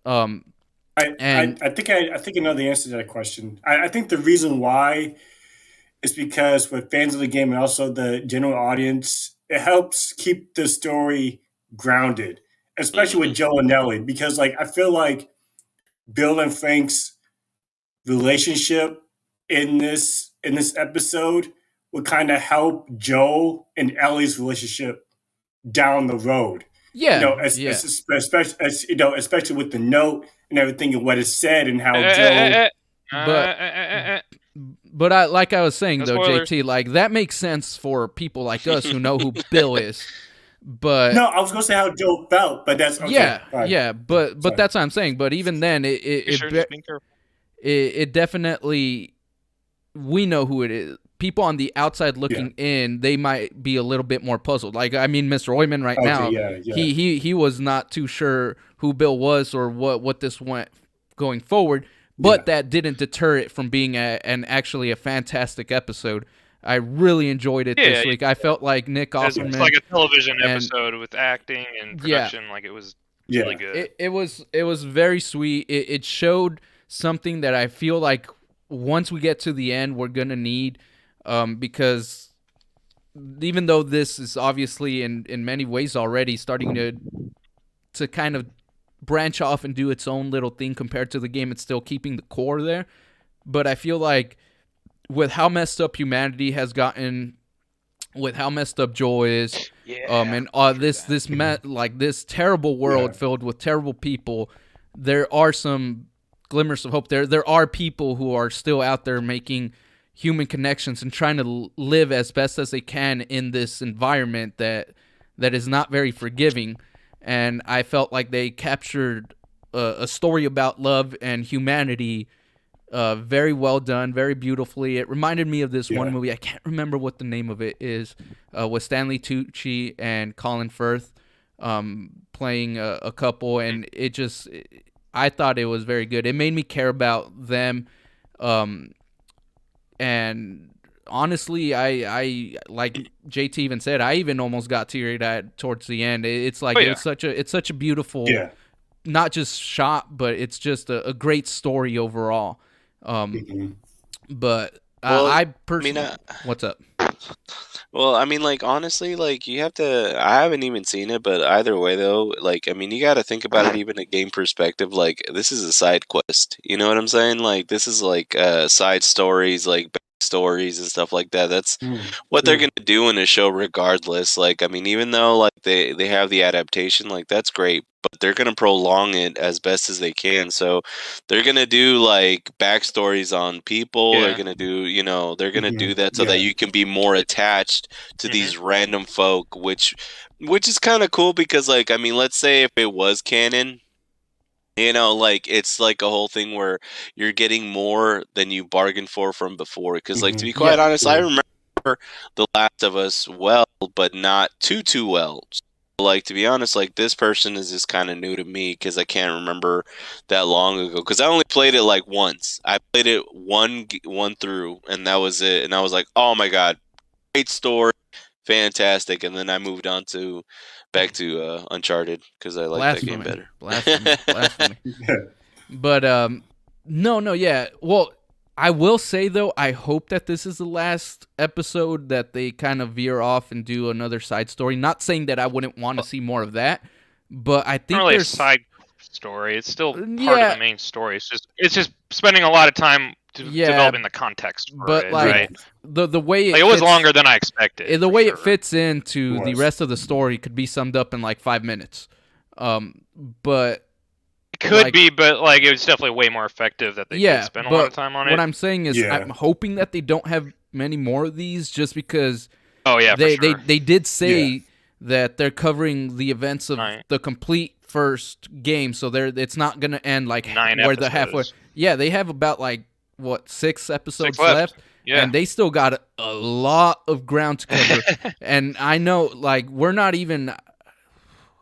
And I think I know the answer to that question. I think the reason why is because with fans of the game and also the general audience, it helps keep the story grounded, especially with Joe and Nellie. Because like I feel like Bill and Frank's relationship in this episode would kind of help Joe and Ellie's relationship down the road. yeah, Especially with the note and everything and what is said and how Joe. but but I was saying No though, spoilers. JT, like that makes sense for people like us who know who Bill is. But No, I was gonna say how Joe felt, but that's okay. yeah, All right. yeah, but Sorry. that's what I'm saying. But even then, You sure? Just being careful. it definitely, we know who it is. People on the outside looking in, they might be a little bit more puzzled. Like I mean, Mr. Oyman right Okay, now, yeah. he was not too sure who Bill was or what this went going forward. But that didn't deter it from being actually a fantastic episode. I really enjoyed it this week. I felt like Nick It's Offerman. like a television and- episode with acting and production. Like it was really good. It was very sweet. It showed something that I feel like once we get to the end, we're gonna need, because even though this is obviously in many ways already starting to kind of branch off and do its own little thing compared to the game, it's still keeping the core there. But I feel like with how messed up humanity has gotten, with how messed up Joel is, and this terrible world filled with terrible people, there are some glimmers of hope. There are people who are still out there making human connections and trying to live as best as they can in this environment that is not very forgiving. And I felt like they captured a story about love and humanity very well done, very beautifully. It reminded me of this one movie. I can't remember what the name of it is, with Stanley Tucci and Colin Firth playing a couple, and I thought it was very good. It made me care about them, and honestly, I like JT even said, I even almost got teary-eyed towards the end. It's like it's such a beautiful, not just shot, but it's just a great story overall. But I personally, what's up? Well, I mean, like, honestly, like, you have to, I haven't even seen it, but either way, though, like, I mean, you got to think about it even a game perspective. Like, this is a side quest. You know what I'm saying? Like, this is like side stories, like, backstories and stuff like that. That's what they're going to do in a show regardless. Like, I mean, even though, like, they have the adaptation, like, that's great, but they're going to prolong it as best as they can. So they're going to do, like, backstories on people. They're going to do, they're going to do that so that you can be more attached to these random folk, which is kind of cool because, like, I mean, let's say if it was canon, Like it's like a whole thing where you're getting more than you bargained for from before. Because, like, to be quite honest, I remember The Last of Us well, but not too well. So, like, to be honest, like, this person is just kind of new to me because I can't remember that long ago. Because I only played it like once. I played it one through, and that was it. And I was like, oh my god, great story, fantastic. And then I moved on to back to Uncharted because I like that game better. Blasphemy. But no, yeah. Well, I will say though, I hope that this is the last episode that they kind of veer off and do another side story. Not saying that I wouldn't want to see more of that, but I think Not really a there's side story. It's still part Yeah. of the main story. It's just spending a lot of time developing the context for but it, like right? the way Like, it was fits- longer than I expected. the for way sure. it fits into It the was. rest of the story could be summed up in like 5 minutes. But It could like- be, but like it was definitely way more effective that they did spend a lot of time on what it. I'm saying is, Yeah. I'm hoping that they don't have many more of these, just because Oh yeah, they for sure. they did say that they're covering the events of Right. the complete first game, so it's not gonna end like 9 where the halfway. episodes. Yeah, they have about like 6 episodes 6 left. Yeah. and they still got a lot of ground to cover. And I know, like, we're not even.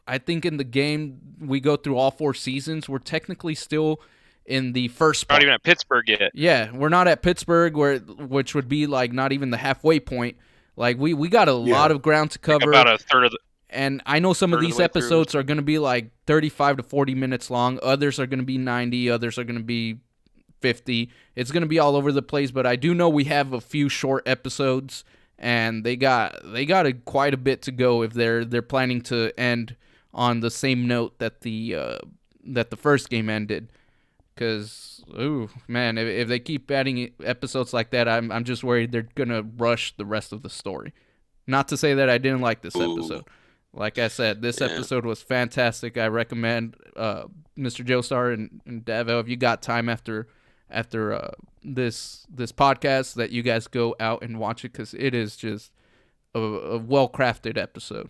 I think in the game we go through all 4 seasons. We're technically still in the first Not part. even at Pittsburgh yet. Yeah, we're not at Pittsburgh, which would be like not even the halfway point. Like we got a lot of ground to cover. About a third of the. And I know some of third of the these way through. episodes are going to be like 35 to 40 minutes long. Others are going to be 90. Others are going to be 50. It's going to be all over the place. But I do know we have a few short episodes, and they got quite a bit to go if they're planning to end on the same note that the first game ended. Because, ooh, man, if they keep adding episodes like that, I'm just worried they're going to rush the rest of the story. Not to say that I didn't like this episode. Like I said, this episode was fantastic. I recommend Mr. Joestar and Davo, if you got time after this podcast, that you guys go out and watch it, because it is just a well-crafted episode.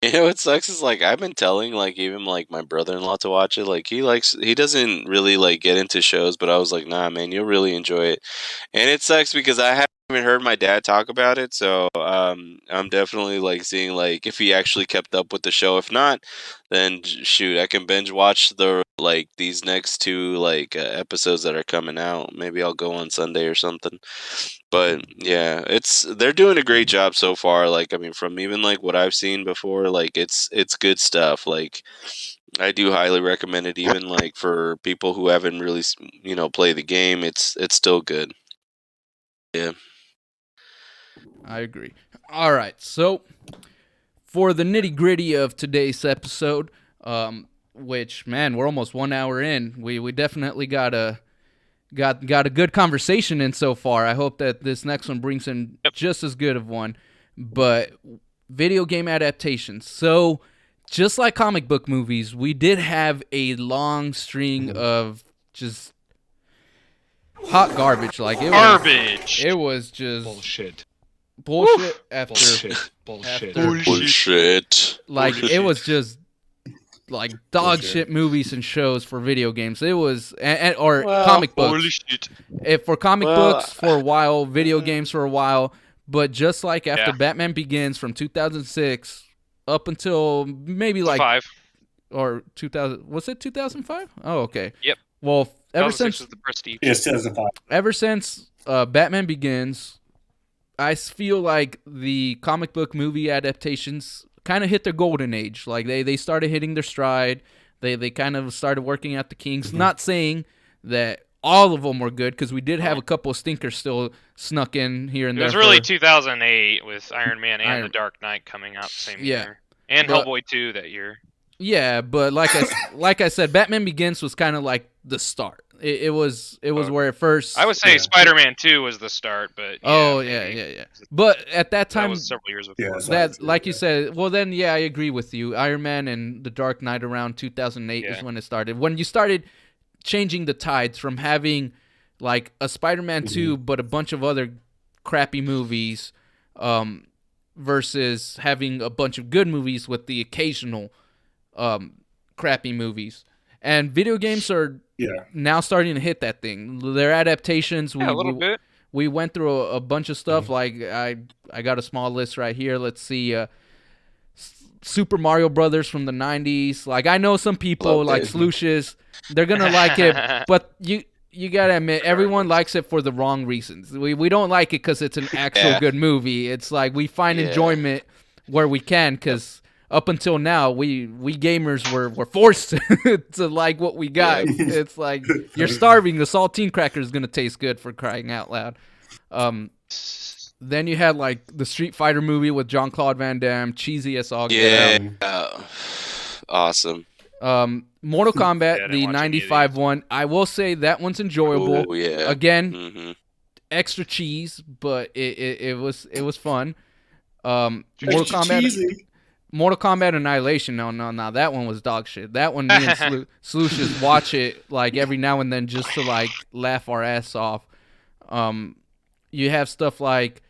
You know what sucks is, like, I've been telling, like, even like my brother-in-law to watch it. Like, he doesn't really like get into shows, but I was like, nah, man, you'll really enjoy it. And it sucks because I haven't even heard my dad talk about it, so I'm definitely like seeing like if he actually kept up with the show. If not, then shoot, I can binge watch these next 2 episodes that are coming out. Maybe I'll go on Sunday or something. But yeah, they're doing a great job so far. Like, I mean, from even like what I've seen before, like it's good stuff. Like, I do highly recommend it, even like for people who haven't really played the game. It's still good. Yeah. I agree. All right, so for the nitty-gritty of today's episode, which, man, we're almost 1 hour in. We definitely got a good conversation in so far. I hope that this next one brings in just as good of one. But video game adaptations. So just like comic book movies, we did have a long string of just hot garbage. Like, it was just bullshit after Bullshit. like it was just like dog shit movies and shows for video games. It was comic books. For comic books for a while, video games for a while, but just like after Batman Begins from 2006 up until maybe like 5 or 2000, was it 2005? Oh, okay. Yep. Well, ever 2006 since was the Prestige. Yes, 2005. ever since Batman Begins, I feel like the comic book movie adaptations kind of hit their golden age. Like they started hitting their stride. They kind of started working out the kinks. Not saying that all of them were good, because we did have a couple of stinkers still snuck in here and It there. was really 2008 with Iron Man and The Dark Knight coming out the same year, and Hellboy 2 that year. Yeah, but like I said, Batman Begins was kind of like the start. It was where it first. I would say Spider-Man 2 was the start, but yeah. But at that time, that was several years before. that, like you said, well then, I agree with you. Iron Man and The Dark Knight around 2008 is when it started. When you started changing the tides from having like a Spider-Man 2 but a bunch of other crappy movies, versus having a bunch of good movies with the occasional crappy movies. And video games are now starting to hit that thing. Their adaptations. Yeah, a little bit. We went through a bunch of stuff. Like I got a small list right here. Let's see. Super Mario Brothers from the 90s. Like, I know some people Love like it. Slucious, they're gonna like it, but you gotta admit, everyone likes it for the wrong reasons. We don't like it because it's an actual good movie. It's like we find enjoyment where we can, because up until now, we gamers were forced to like what we got. It's like, you're starving. The saltine cracker is gonna taste good, for crying out loud. Then you had like the Street Fighter movie with Jean-Claude Van Damme, cheesy as all get out. Awesome. Mortal Kombat, I didn't the watch any of 95 one. I will say that one's enjoyable. Ooh, yeah. Again, extra cheese, but it was fun. Mortal Kombat Annihilation. No, that one was dog shit. That one, me and Slucious watch it like every now and then just to like laugh our ass off. You have stuff like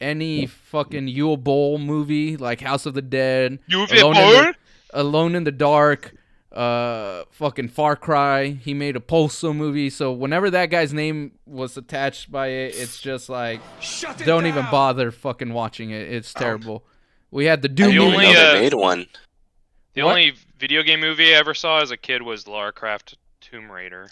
any fucking Yule Bowl movie, like House of the Dead, Alone in the Dark, fucking Far Cry. He made a Postal movie, so whenever that guy's name was attached by it, it's just like, don't even bother fucking watching it. It's terrible. We had the Doom movie. They made one. The only video game movie I ever saw as a kid was Lara Croft Tomb Raider.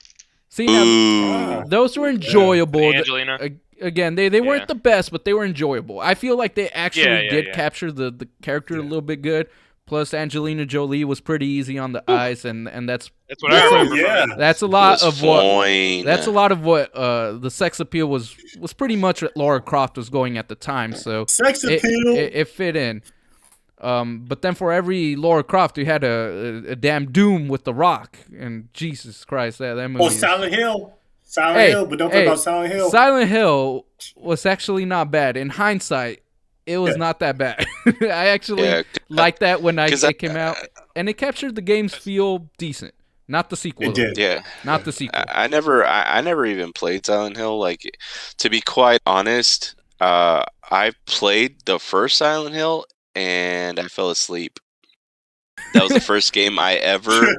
See, now, those were enjoyable. Angelina. Again, they weren't the best, but they were enjoyable. I feel like they actually did capture the character a little bit good. Plus, Angelina Jolie was pretty easy on the eyes, and that's what I remember. That's a lot of what. That's a lot of what the sex appeal was pretty much what Lara Croft was going at the time. So sex appeal, it fit in. But then for every Lara Croft, you had a damn Doom with The Rock, and Jesus Christ, that movie. Oh, Silent Hill. Hill, but don't forget about Silent Hill. Silent Hill was actually not bad. In hindsight, it was not that bad. I actually liked that when it came out, and it captured the game's feel decent. Not the sequel. It did. Yeah. Not the sequel. I never even played Silent Hill. Like, to be quite honest, I played the first Silent Hill and I fell asleep. That was the first game I ever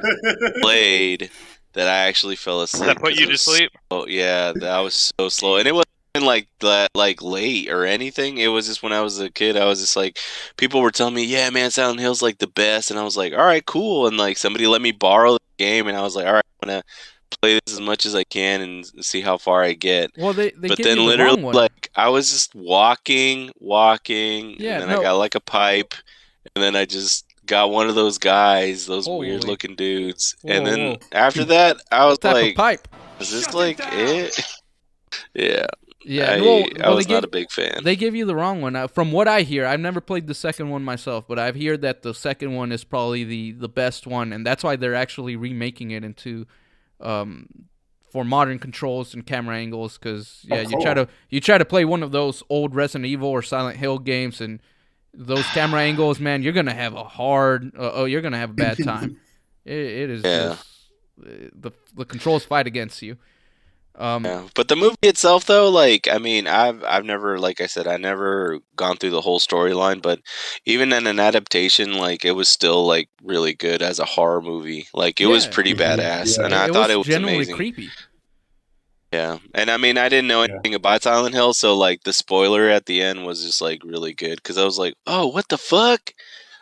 played that I actually fell asleep. That put you to sleep? Oh yeah, that was so slow, and it wasn't like that, like late or anything. It was just when I was a kid. I was just like, people were telling me, "Yeah, man, Silent Hill's like the best," and I was like, "All right, cool." And like somebody let me borrow the game, and I was like, "All right, I'm gonna play this as much as I can and see how far I get." Well, they but give then you the literally, wrong one. like, I was just walking, and then I got like a pipe, and then I just got one of those guys, those weird looking dudes, and then after that, I was like, pipe? "Is this like it?" Yeah. Yeah, I was not a big fan. They give you the wrong one. From what I hear, I've never played the second one myself, but I've heard that the second one is probably the best one, and that's why they're actually remaking it into for modern controls and camera angles. Because you try to play one of those old Resident Evil or Silent Hill games, and those camera angles, man, you're gonna have you're gonna have a bad time. It is just, the controls fight against you. But the movie itself, though, like, I mean, I've never, like I said, I never gone through the whole storyline, but even in an adaptation, like, it was still like really good as a horror movie. Like, it was pretty badass, and I thought it was genuinely amazing. Creepy. Yeah, and I mean, I didn't know anything about Silent Hill, so like the spoiler at the end was just like really good because I was like, "Oh, what the fuck?"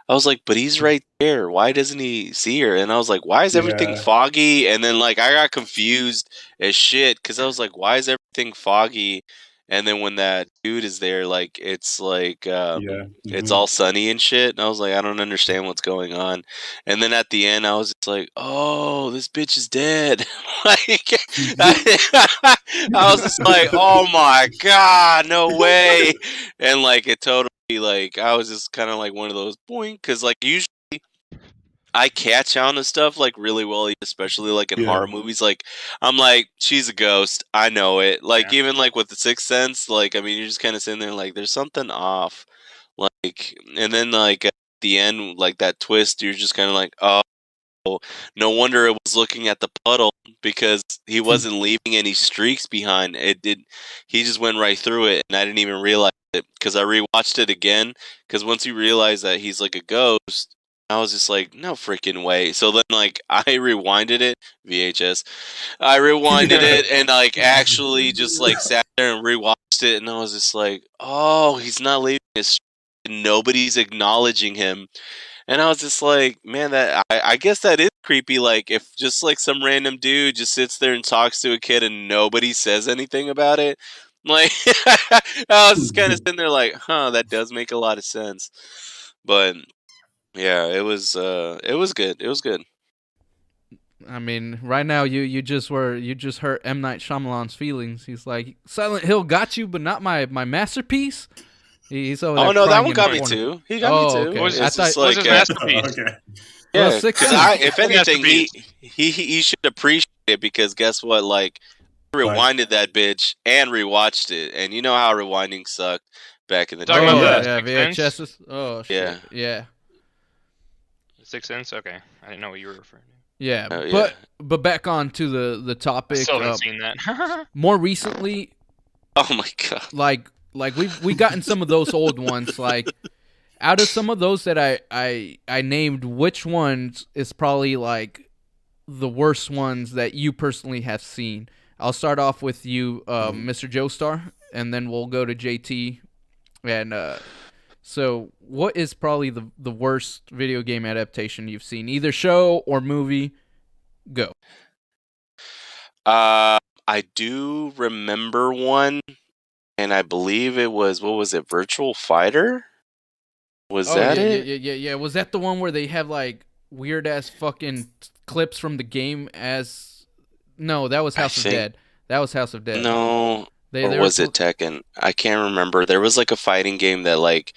I was like, "But he's right there. Why doesn't he see her?" And I was like, "Why is everything foggy?" And then like I got confused as shit because I was like, "Why is everything foggy?" And then when that dude is there, like it's like it's all sunny and shit. And I was like, I don't understand what's going on. And then at the end, I was just like, "Oh, this bitch is dead." Like I was just like, "Oh my god, no way!" And like it totally. Like I was just kind of like one of those boing, because like usually I catch on to stuff like really well, especially like in horror movies. Like I'm like, she's a ghost, I know it. Like even like with the Sixth Sense, like I mean, you're just kind of sitting there like there's something off. Like and then like at the end, like that twist, you're just kind of like, oh, no wonder it was looking at the puddle because he wasn't leaving any streaks behind. It did. He just went right through it, and I didn't even realize it because I rewatched it again. Because once you realize that he's like a ghost, I was just like, no freaking way. So then, like, I rewinded it, VHS. I rewinded it and, like, actually just, like, sat there and rewatched it. And I was just like, oh, he's not leaving his and nobody's acknowledging him. And I was just like, man, I guess that is creepy. Like, if just like some random dude just sits there and talks to a kid and nobody says anything about it, like, I was just kind of sitting there like, huh, that does make a lot of sense. But yeah, it was good. It was good. I mean, right now you just hurt M. Night Shyamalan's feelings. He's like, Silent Hill got you, but not my masterpiece. He's over there. Oh no, that crying one in got the me corner. too. He got me too. Okay. What was, I thought- what was his masterpiece? Okay. Well, yeah, Sixth 'cause Sense. if anything, Masterpiece. he should appreciate it because guess what? Like, I rewinded that bitch and rewatched it, and you know how rewinding sucked back in the Talking day. about yeah, Sixth Sense? VHSs. Oh shit. Yeah. Sixth Sense? Okay. I didn't know what you were referring to. Yeah. Oh, yeah. But back on to the I topic. still haven't seen that. More recently, Oh my god. like we gotten some of those old ones. Like, out of some of those that I named, which ones is probably like the worst ones that you personally have seen? I'll start off with you, Mr. Joestar, and then we'll go to JT. And so, what is probably the worst video game adaptation you've seen, either show or movie? Go. I do remember one, and I believe it was, what was it, Virtual Fighter? Was that yeah, it? yeah. Was that the one where they have like weird ass fucking clips from the game as? No, that was House of Dead. That was House of Dead. No, They or were was it Tekken? I can't remember. There was like a fighting game that like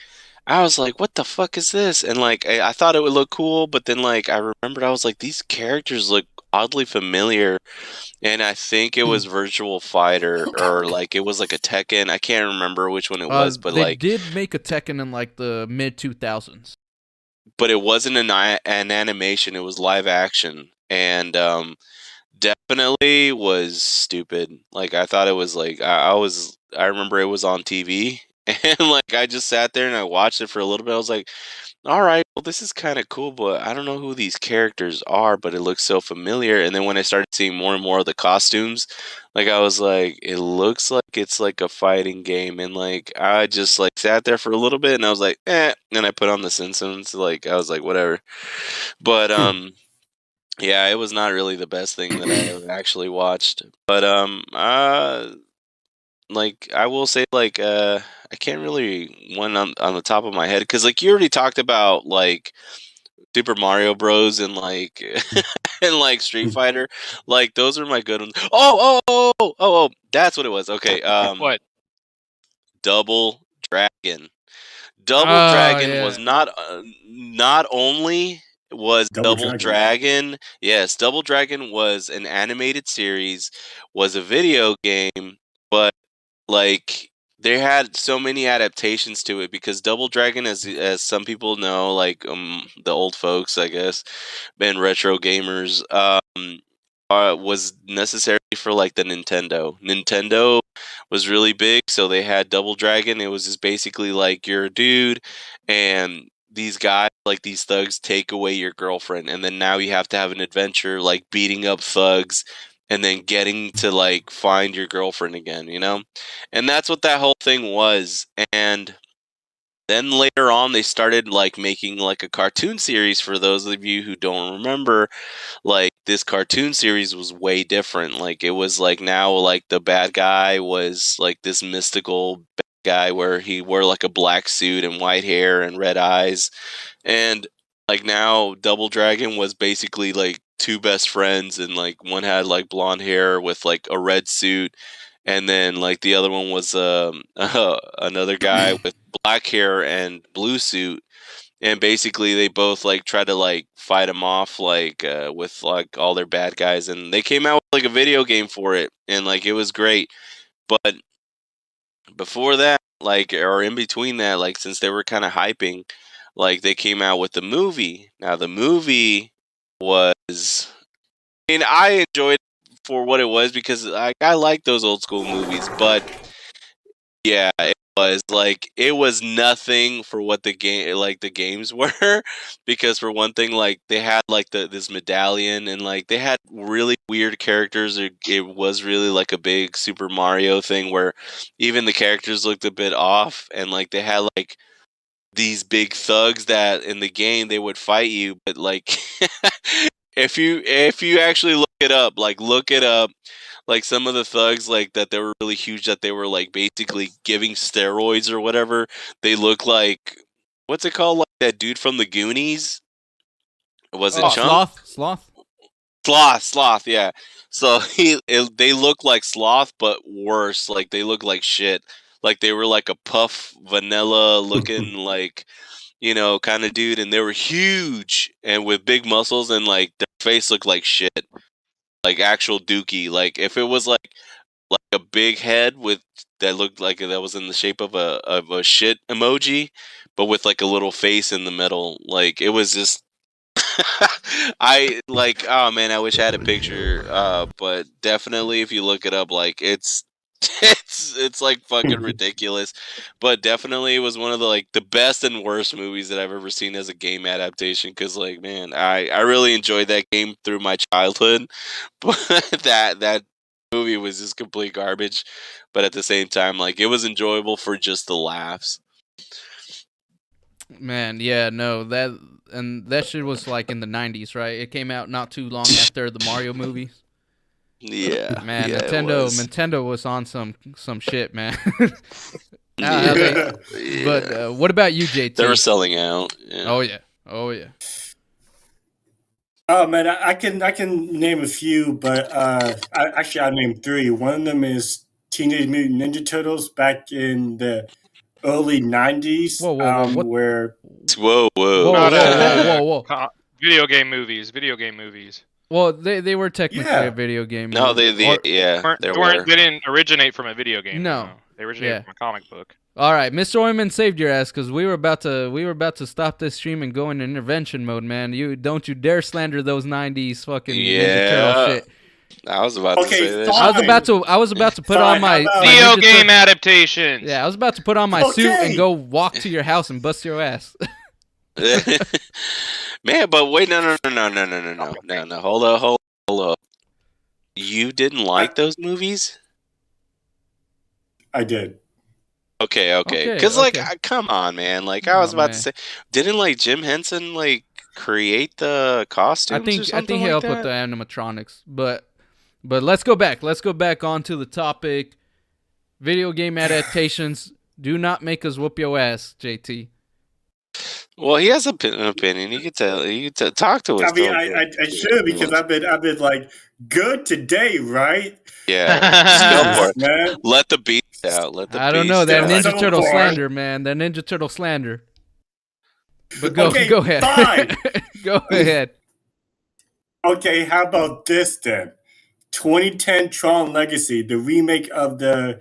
I was like, what the fuck is this? And like I thought it would look cool, but then like I remembered I was like, these characters look oddly familiar. And I think it was Virtual Fighter or like it was like a Tekken. I can't remember which one it was, but they like did make a Tekken in like the mid 2000s. but it wasn't an animation, it was live action. And definitely was stupid. Like I thought it was like I remember it was on TV and like I just sat there and I watched it for a little bit. I was like, all right, well this is kind of cool, but I don't know who these characters are, but it looks so familiar. And then when I started seeing more and more of the costumes, like I was like, it looks like it's like a fighting game. And like I just like sat there for a little bit and I was like, and I put on the Simpsons. Like I was like, whatever. But yeah, it was not really the best thing that I ever actually watched. But like I will say like I can't really one on the top of my head because like you already talked about like Super Mario Bros and like and like Street Fighter. Like those are my good ones. Oh, that's what it was. Okay, What? Double Dragon. Double Oh, Dragon yeah. was not only was Double Dragon, yes, Double Dragon was an animated series, was a video game, but like they had so many adaptations to it because Double Dragon, as some people know, like the old folks, I guess, and retro gamers, was necessary for like the Nintendo. Nintendo was really big, so they had Double Dragon. It was just basically like you're a dude, and these guys, like these thugs, take away your girlfriend, and then now you have to have an adventure, like beating up thugs, and then getting to like find your girlfriend again, you know? And that's what that whole thing was. And then later on, they started like making like a cartoon series. For those of you who don't remember, like this cartoon series was way different. Like it was like now like the bad guy was like this mystical bad guy where he wore like a black suit and white hair and red eyes. And like now Double Dragon was basically like two best friends, and like one had like blonde hair with like a red suit, and then like the other one was another guy with black hair and blue suit. And basically they both like try to like fight him off like with like all their bad guys, and they came out with like a video game for it, and like it was great. But before that, like, or in between that, like since they were kind of hyping, like they came out with the movie. Now the movie was, I mean, I enjoyed it for what it was because I like those old school movies, but yeah, it was like it was nothing for what the games were, because for one thing, like they had like this medallion, and like they had really weird characters. It was really like a big Super Mario thing where even the characters looked a bit off, and like they had like these big thugs that in the game they would fight you, but like if you actually look it up, like some of the thugs like that they were really huge, that they were like basically giving steroids or whatever. They look like, what's it called, like that dude from the Goonies? Was it Chunk? Sloth, yeah. So they look like Sloth, but worse. Like they look like shit. Like they were like a puff vanilla looking like, kind of dude, and they were huge and with big muscles, and like their face looked like shit, like actual dookie. Like if it was like a big head with that looked like that was in the shape of a shit emoji, but with like a little face in the middle. Like it was just I like, oh man, I wish I had a picture. But definitely if you look it up, like it's it's like fucking ridiculous. But definitely it was one of the best and worst movies that I've ever seen as a game adaptation. Because like, man, I really enjoyed that game through my childhood, but that movie was just complete garbage. But at the same time, like it was enjoyable for just the laughs. Man, yeah, no, that shit was like in the 90s, right? It came out not too long after the Mario movies. Yeah, Man, yeah, Nintendo was on some shit, man. Yeah. But what about you, JT? They were selling out. Yeah. Oh yeah. Oh man, I can name a few, but I'll name three. One of them is Teenage Mutant Ninja Turtles back in the early '90s. Whoa, what? Where Whoa. Video game movies. Well, they were technically a video game. No, movie. they didn't originate from a video game. No. They originated from a comic book. All right, Mr. Oyman saved your ass because we were about to stop this stream and go into intervention mode, man. You don't you dare slander those '90s fucking Ninja Turtle shit. I was about to say this. I was about to put on my video game adaptations. Yeah, I was about to put on my suit and go walk to your house and bust your ass. Man, but wait, no. Hold up. You didn't like those movies? I did. Okay. Because, come on, man. Like, I was about to say, didn't, like, Jim Henson, like, create the costumes or something? I think he helped with the animatronics. But let's go back. Let's go back onto the topic. Video game adaptations. Do not make us whoop your ass, JT. Well, he has an opinion. You could talk to us. I mean, I should, because I've been like good today, right? Yeah, just go for it, man. Let the beats out. I don't know that Ninja Turtle slander, man. That Ninja Turtle slander. But go ahead. Fine. Go ahead. Okay, how about this then? 2010 Tron Legacy, the remake of the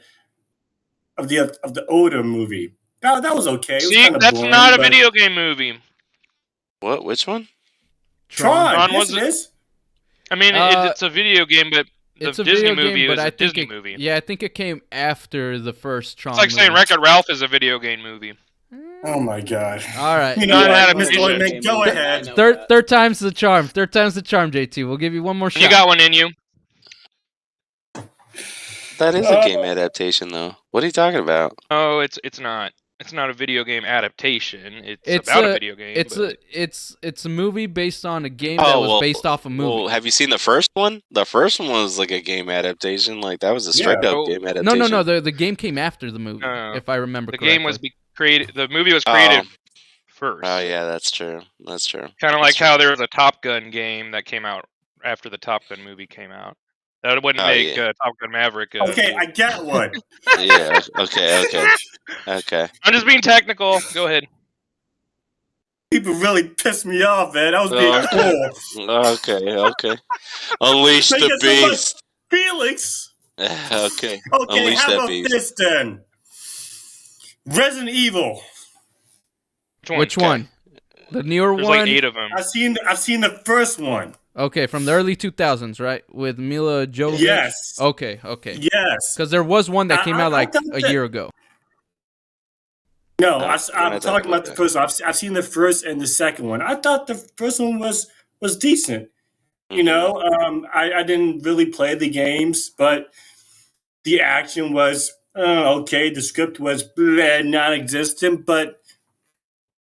older movie. That was okay. See, that's boring, not a video game movie. What? Which one? Tron. Yes, it is. I mean, it's a video game, but the Disney movie is a Disney movie. Yeah, I think it came after the first Tron. It's like saying Wreck-It Ralph is a video game movie. Oh my god! All right, you know what? Go ahead. Third time's the charm. Third time's the charm, JT. We'll give you one more shot. You got one in you. That is a game adaptation, though. What are you talking about? Oh, it's not. It's not a video game adaptation. It's about a video game. It's a movie based on a game that was based off a movie. Well, have you seen the first one? The first one was like a game adaptation. Like that was a straight up game adaptation. No. The game came after the movie, if I remember correctly. The game was created. The movie was created first. Oh yeah, that's true. Kind of like how there was a Top Gun game that came out after the Top Gun movie came out. That wouldn't make Top Gun Maverick. Okay, I get one. Yeah. Okay. I'm just being technical. Go ahead. People really pissed me off, man. I was being cool. Okay. Unleash the beast. Felix. Okay. Okay, how about this then? Resident Evil. Which one? The newer There's one? Like 8 of them. I've seen the first one. Okay, from the early 2000s, right? With Mila Jovovich? Yes. Okay. Yes. Because there was one that came out like a year ago. No, No, we're I'm not talking talking about about the that. first one. I've seen the first and the second one. I thought the first one was decent. You Mhm. know, I didn't really play the games, but the action was okay. The script was bleh, non-existent, but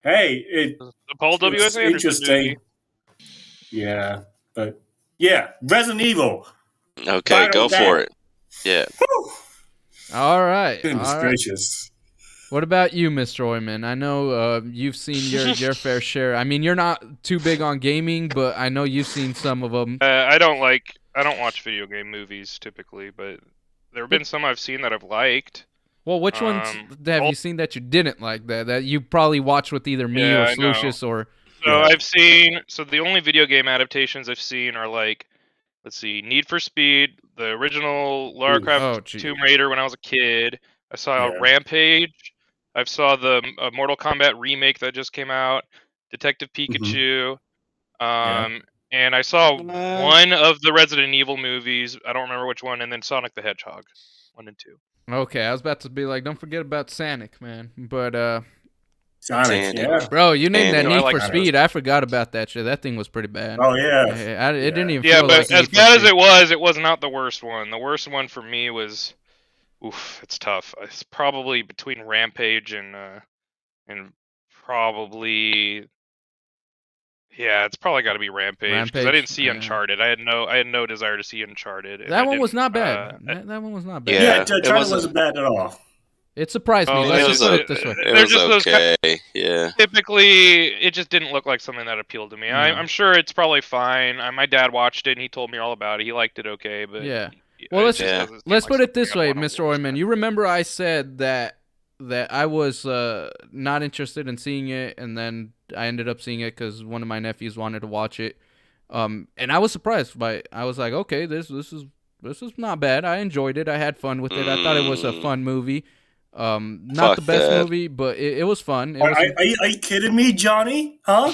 hey, The Paul W S it's Anderson movie. interesting. Yeah, but yeah, Resident Evil. Okay, Final go for that. it. Yeah. Whew, All right, goodness all right. gracious. What about you, Mr. Oyman? I know you've seen your fair share. I mean, you're not too big on gaming, but I know you've seen some of them. I don't watch video game movies typically, but there have been some I've seen that I've liked. Well, which ones have you seen that you didn't like that you probably watched with either me Yeah, or I know. Slucius or So Yeah. so the only video game adaptations I've seen are like, let's see, Need for Speed, the original Lara Ooh, Croft oh gee. Tomb Raider when I was a kid. I saw yeah. Rampage. I saw the Mortal Kombat remake that just came out. Detective Hmm. Pikachu. Yeah. And I saw What? one of the Resident Evil movies. I don't remember which one, and then Sonic the Hedgehog, 1 and 2. Okay, I was about to be like, don't forget about Sonic, man. But Sonic. Sanic. Yeah. bro, you named that Sanic. I Need like for Sonic. Speed. I forgot about that shit. That thing was pretty bad. Oh yeah. It didn't even Yeah, feel but like as Need for bad as Speed. it was not the worst one. The worst one for me was, oof, it's tough. It's probably between Rampage and probably, yeah, it's probably got to be Rampage because I Rampage. didn't see Uncharted. I had no desire to see Uncharted, and That I one was didn't. not bad. That one was not bad. Yeah. Yeah, it China wasn't. wasn't bad at all. It surprised me. Oh, Let's It just was put a, it this way. it they're was just those kind. okay. Yeah. Typically, it just didn't look like something that appealed to me. No. I'm sure it's probably fine. My dad watched it and he told me all about it. He liked it okay, but Yeah. Well, it let's just Yeah. doesn't seem let's like put it something this I way, wanna Mr. watch. Oyman. You remember I said that I was not interested in seeing it, and then I ended up seeing it because one of my nephews wanted to watch it. And I was surprised by it. I was like, okay, this is not bad. I enjoyed it. I had fun with it. I thought it was a fun movie. Not Fuck the best that. movie, but it was fun. It Are, was. are you kidding me, Johnny? Huh?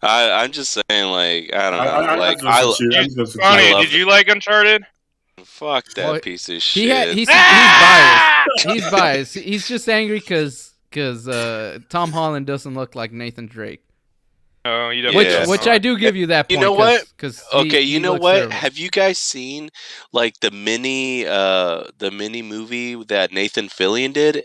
I'm just saying, like, I don't know. I'm Like, just with you. I'm Did just with I Sonny, you. love did you like Uncharted? fuck that Well, piece of He shit. he's Ah! biased. He's biased. He's just angry because Tom Holland doesn't look like Nathan Drake. No, you Which definitely which does I not. do give you that You point. know what? Because Okay, you know looks what? terrible. Have you guys seen like the mini movie that Nathan Fillion did?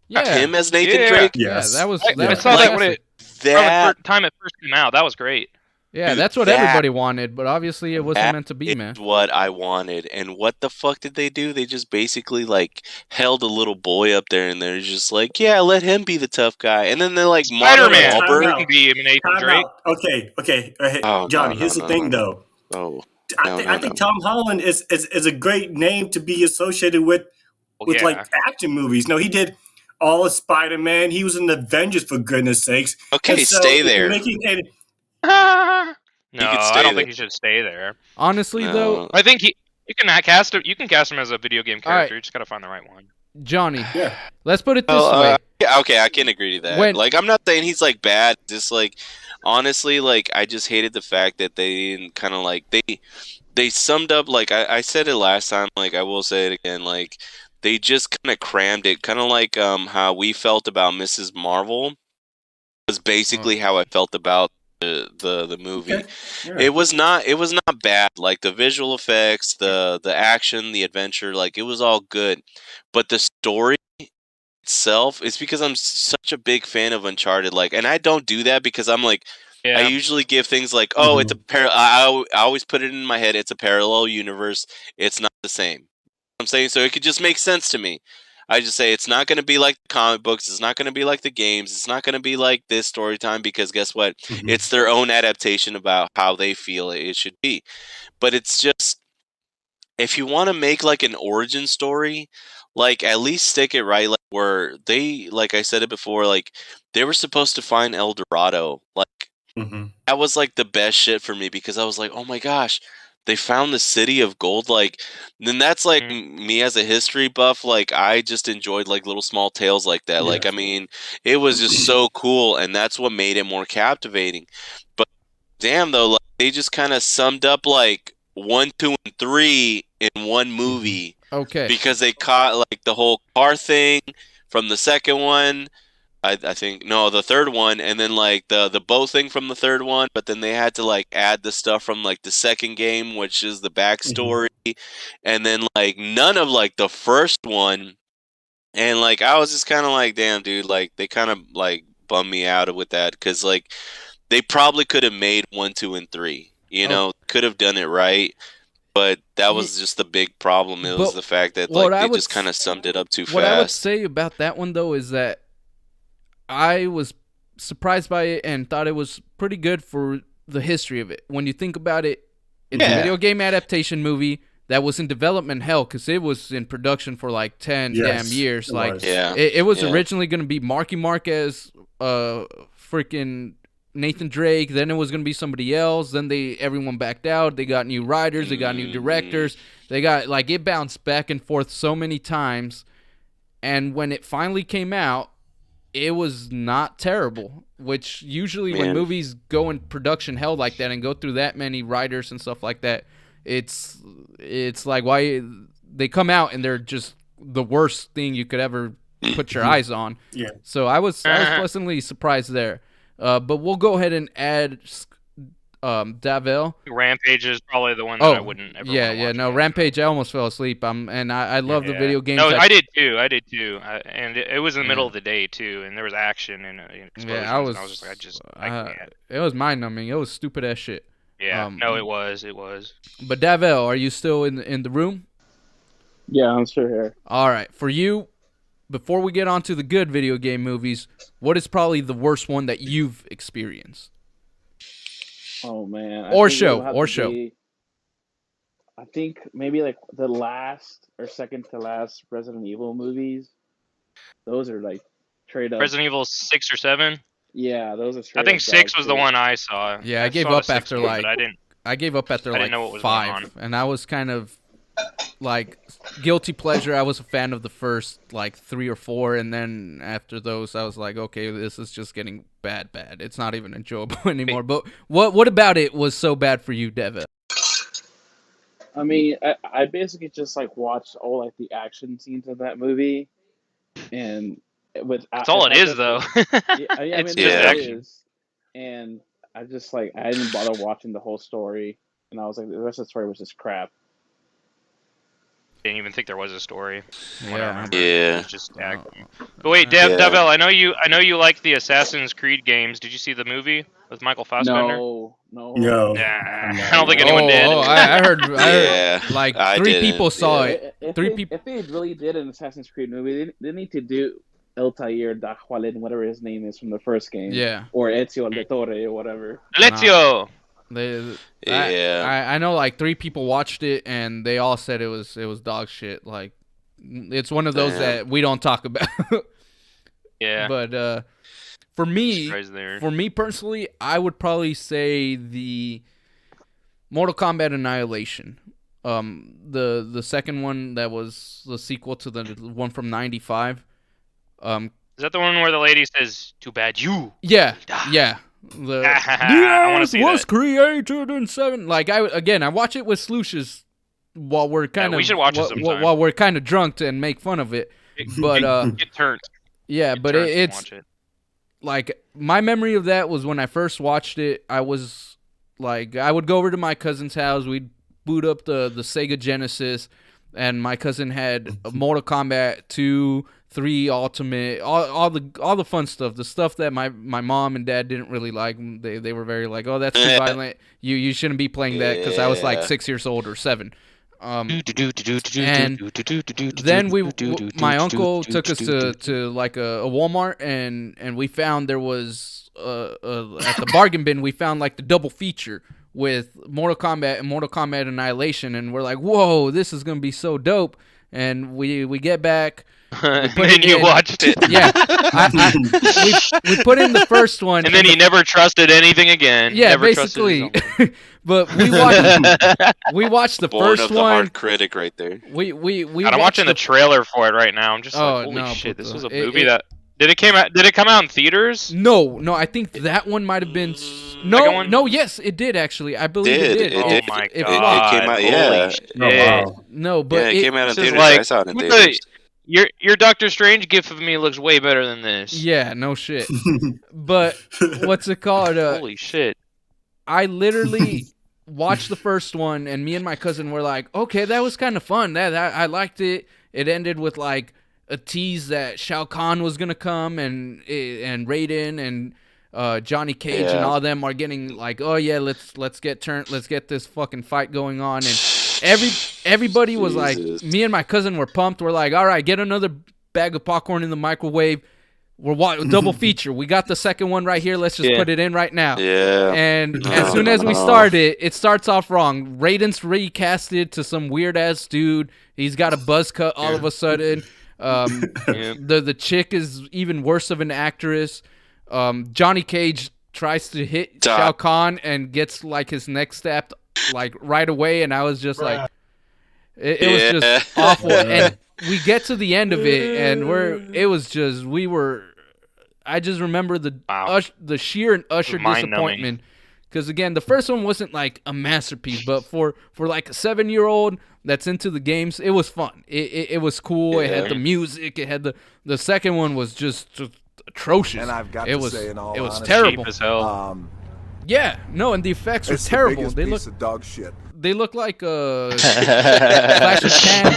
Yeah, Him as Nathan Yeah. Drake? Yes. yeah, that was I that saw was that when classic. around That the time it first came out. That was great. Yeah, dude, that's what that everybody wanted, but obviously it wasn't that meant to be, is man. what I wanted. And what the fuck did they do? They just basically like held a little boy up there and they're just like, yeah, let him be the tough guy. And then they're like Mark Spider-Man. Time Wahlberg. out. Can be Nathan Time Drake. out. Okay. Hey, Oh no, Johnny, no, here's the no, thing, no, though. no. I No. think Tom Holland is a great name to be associated with Well, yeah. like action movies. No, he did all of Spider-Man. He was in the Avengers, for goodness sakes. Okay, And so stay if you're there. making and No, could I stay don't there. think he should stay there. Honestly, though, No. I think you can cast him. You can cast him as a video game All right. character. You just gotta find the right one. Johnny, yeah. let's put it this Oh, way. yeah, okay, I can agree to that. When- Like, I'm not saying he's like bad. Just like, honestly, like I just hated the fact that they didn't kind of like they summed up like I said it last time. Like I will say it again. Like they just kind of crammed it, kind of like how we felt about Mrs. Marvel was basically how I felt about the movie. Okay. Yeah. It was not bad. Like the visual effects, the action, the adventure, like it was all good. But the story itself, it's because I'm such a big fan of Uncharted. Like, and I don't do that because I'm like, Yeah. I usually give things like, oh, it's a I always put it in my head. It's a parallel universe. It's not the same. I'm saying so it could just make sense to me. I just say it's not going to be like the comic books. It's not going to be like the games. It's not going to be like this story time because guess what? Mhm. It's their own adaptation about how they feel it should be. But it's just if you want to make like an origin story, like at least stick it right, like where they, like I said it before, like they were supposed to find El Dorado. Like Mhm. that was like the best shit for me because I was like, oh my gosh, they found the city of gold. Like, then that's like me as a history buff. Like, I just enjoyed like little small tales like that. Yeah. Like, I mean, it was just so cool, and that's what made it more captivating. But damn, though, like, they just kind of summed up like 1, 2, and 3 in one movie Okay. because they caught like the whole car thing from the second one. I think no, the third one, and then like the bow thing from the third one, but then they had to like add the stuff from like the second game, which is the backstory, and then like none of like the first one, and like I was just kind of like, damn, dude, like they kind of like bummed me out with that because like they probably could have made 1, 2, and 3, you know, could have done it right. But that was just the big problem. It was the fact that like they just kind of summed it up too fast. What I would say about that one though is that I was surprised by it and thought it was pretty good for the history of it. When you think about it, it's a video game adaptation movie that was in development hell because it was in production for like 10 damn years. Like it was originally going to be Marky Mark as freaking Nathan Drake. Then it was going to be somebody else. Then everyone backed out. They got new writers. They got new directors. They got like it bounced back and forth so many times. And when it finally came out, it was not terrible, which usually when movies go in production hell like that and go through that many writers and stuff like that, it's like why they come out and they're just the worst thing you could ever put your eyes on. Yeah. So I was pleasantly surprised there. But we'll go ahead and add Davel. Rampage is probably the one that I wouldn't ever watch again. Rampage, I almost fell asleep. And I love the video games. No, I did too. And it was in the middle of the day too, and there was action and explosions. Yeah, I was just like, I can't. It was mind numbing. It was stupid ass shit. Yeah, no, it was. But Davel, are you still in the room? Yeah, I'm still here. All right, for you, before we get on to the good video game movies, what is probably the worst one that you've experienced? Oh man. Or show. I think maybe like the last or second to last Resident Evil movies. Those are like straight up. Resident Evil 6 or 7? Yeah, those are straight up. I think 6 was the one I saw. Yeah, I gave up after like I gave up after like know what was 5, and I was kind of like guilty pleasure. I was a fan of the first like 3 or 4, and then after those, I was like, okay, this is just getting bad. It's not even enjoyable anymore. But what about it was so bad for you, Devin? I mean, I basically just like watched all like the action scenes of that movie, and that's all it is, though. It's just action. And I just like I didn't bother watching the whole story, and I was like, the rest of the story was just crap. Didn't even think there was a story. Yeah. It was just action. But wait, Devel, I know you like the Assassin's Creed games. Did you see the movie with Michael Fassbender? No. Nah, I don't think anyone did. I heard like 3 people saw it. If they really did an Assassin's Creed movie, they need to do Altair Dajualin, whatever his name is from the first game. Yeah. Or Ezio Auditore or whatever. Ezio! I know like 3 people watched it and they all said it was dog shit. Like it's one of those that we don't talk about. Yeah. But for me personally, I would probably say the Mortal Kombat Annihilation. The second one that was the sequel to the one from '95. Is that the one where the lady says, "Too bad you"? Yeah. I want to see was that. Created in 7. Like I watch it with Slooshes while we're kind of we should watch it sometime. while we're kind of drunk and make fun of it. But get turned. Yeah, but it's like my memory of that was when I first watched it. I was like, I would go over to my cousin's house. We'd boot up the Sega Genesis, and my cousin had Mortal Kombat 2, 3 Ultimate, all the fun stuff, the stuff that my mom and dad didn't really like. They were very like, oh, that's too violent. You shouldn't be playing that, because I was like 6 years old or 7. And then my uncle took us to like a Walmart, and we found there was at the bargain bin we found like the double feature with Mortal Kombat and Mortal Kombat Annihilation, and we're like, whoa, this is gonna be so dope. And we get back. And then you watched it. Yeah, we put in the first one, and then you never trusted anything again. Yeah, never basically. But we watched the Born first of the one. hard critic right there. I'm watching the trailer for it right now. I'm just like, holy shit, this was a movie that did it come out in theaters? No, I think that one might have been no, yes, it did actually. I believe it did. Oh my god, it came out. Yeah. No, but it came out in theaters. I saw it in theaters. your Doctor Strange gif of me looks way better than this. Yeah, no shit. But what's it called? Holy shit! I literally watched the first one, and me and my cousin were like, "Okay, that was kind of fun. That I liked it." It ended with like a tease that Shao Kahn was gonna come, and Raiden and Johnny Cage and all them are getting like, "Oh yeah, let's get this fucking fight going on." And everybody was like, me and my cousin were pumped. We're like, "All right, get another bag of popcorn in the microwave. We're double feature. We got the second one right here. Let's just put it in right now." Yeah. And as soon as we start it starts off wrong. Raiden's recasted to some weird ass dude. He's got a buzz cut all of a sudden. The chick is even worse of an actress. Johnny Cage tries to hit Shao Kahn and gets like his neck snapped like right away, and I was just like, it was just awful. And we get to the end of it, and I just remember the sheer and utter disappointment. Because again, the first one wasn't like a masterpiece, but for like a 7-year-old that's into the games, it was fun. It was cool. It had the music. It had the second one was just atrocious. And I've got to say, in all honesty, terrible. Cheap as hell. Yeah, no, and the effects were terrible. They look of dog shit. They look like Clash of Clans.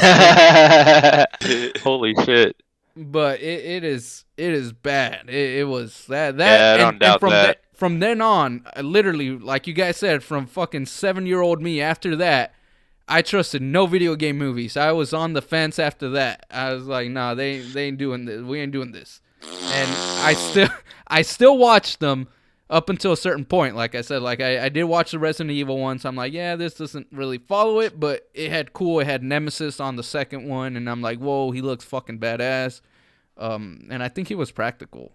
Holy shit! But it is bad. It was that. Yeah, I don't doubt that. From then on, I literally, like you guys said, from fucking 7-year-old me. After that, I trusted no video game movies. I was on the fence after that. I was like, nah, they ain't doing this. We ain't doing this. And I still watched them up until a certain point. Like I said, like I did watch the Resident Evil one, so I'm like, yeah, this doesn't really follow it, but it had Nemesis on the second one, and I'm like, whoa, he looks fucking badass. And I think he was practical,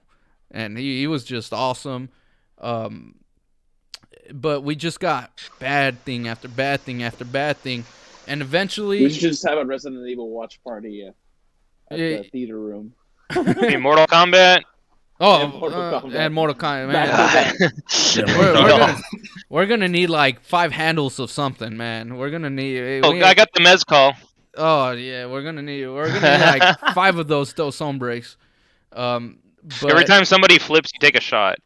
and he was just awesome. But we just got bad thing after bad thing after bad thing, and eventually we should just have a Resident Evil watch party at the theater room. Mortal Kombat. Oh, and Mortal Kombat, man. We're gonna need like 5 handles of something, man. We're gonna need. I got the mezcal. Oh yeah, we're gonna need like 5 of those Dos Hombres. But Every time somebody flips, you take a shot.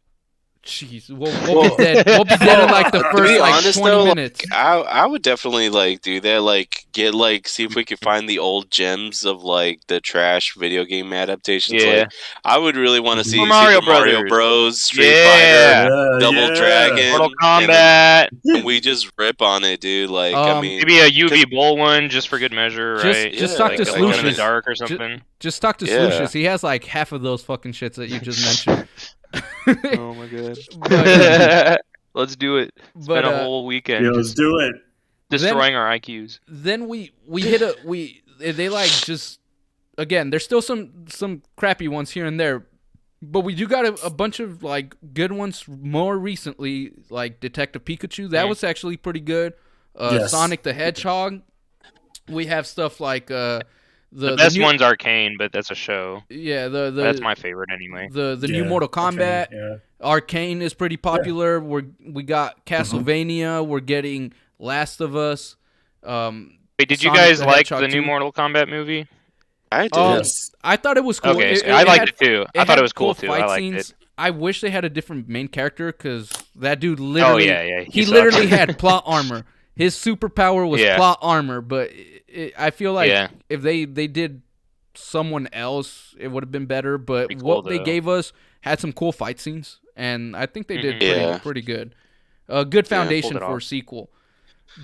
Jeez, we'll be dead. We'll be dead in like the first 20 minutes. Like, I would definitely like do that. Like see if we could find the old gems of like the trash video game adaptations. Yeah. Like, I would really want to see Mario Mario Bros, Street Fighter, Double Dragon, Mortal Kombat. And we just rip on it, dude. Like I mean, maybe a UV Bowl one just for good measure, right? Just talk to like in the Slucius. Dark or something. Just talk to Slucius. He has like half of those fucking shits that you just mentioned. Oh my god. Let's do it. Spend a whole weekend. Yeah, let's do it. Destroying our IQs. Then we they like just again, there's still some crappy ones here and there, but we do got a bunch of like good ones more recently, like Detective Pikachu. That was actually pretty good. Yes. Sonic the Hedgehog. We have stuff like the best one's Arcane, but that's a show. Yeah, that's my favorite anyway. The new Mortal Kombat. Arcane is pretty popular. Yeah. We got Castlevania. We're getting Last of Us. Wait, did you Sonic guys the like Hedgehog the new 2? Mortal Kombat movie? I did. Yes. I thought it was cool. Okay, so I liked it too. I thought it was cool too. I liked it. I wish they had a different main character because that dude literally. Oh yeah. He literally had plot armor. His superpower was plot armor, but I feel like if they did someone else, it would have been better. But what they gave us had some cool fight scenes, and I think they did pretty good. A good foundation for a sequel.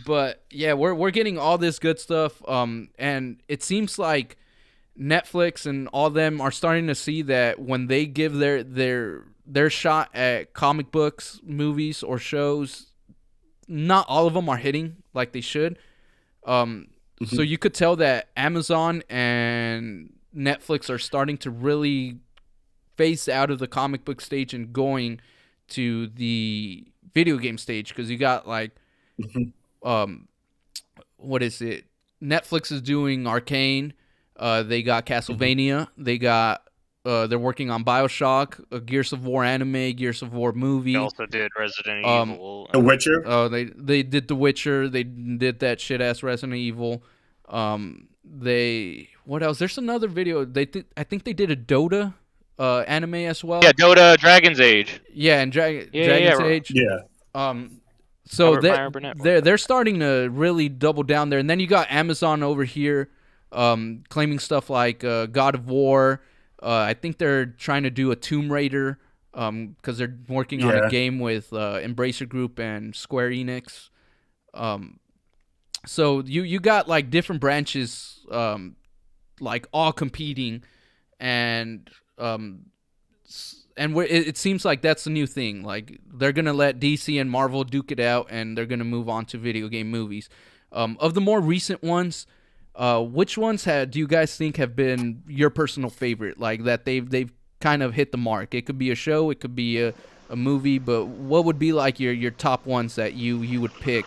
But yeah, we're getting all this good stuff, and it seems like Netflix and all them are starting to see that when they give their shot at comic books, movies, or shows, not all of them are hitting like they should. So you could tell that Amazon and Netflix are starting to really phase out of the comic book stage and going to the video game stage, because you got like what is it? Netflix is doing Arcane. They got Castlevania. They got they're working on BioShock, a Gears of War anime, Gears of War movie. They also did Resident Evil. The Witcher. Oh, they did The Witcher. They did that shit ass Resident Evil. What else? There's another video. I think they did a Dota anime as well. Yeah, Dota Dragon's Age. Yeah, and Dragon's Age. Yeah. So they're starting to really double down there, and then you got Amazon over here, claiming stuff like God of War. I think they're trying to do a Tomb Raider, because they're working on a game with Embracer Group and Square Enix. So you got like different branches, like all competing, and it seems like that's the new thing. Like they're gonna let DC and Marvel duke it out, and they're gonna move on to video game movies. Of the more recent ones, which ones do you guys think have been your personal favorite? Like that they've kind of hit the mark. It could be a show, it could be a movie, but what would be like your top ones that you would pick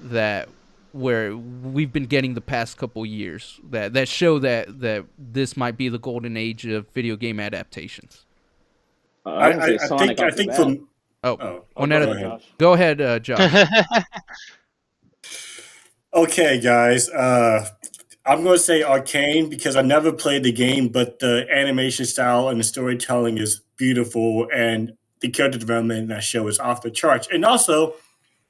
that where we've been getting the past couple years that show that this might be the golden age of video game adaptations? I think from go ahead, Josh. Okay, guys. I'm going to say Arcane because I never played the game, but the animation style and the storytelling is beautiful, and the character development in that show is off the charts. And also,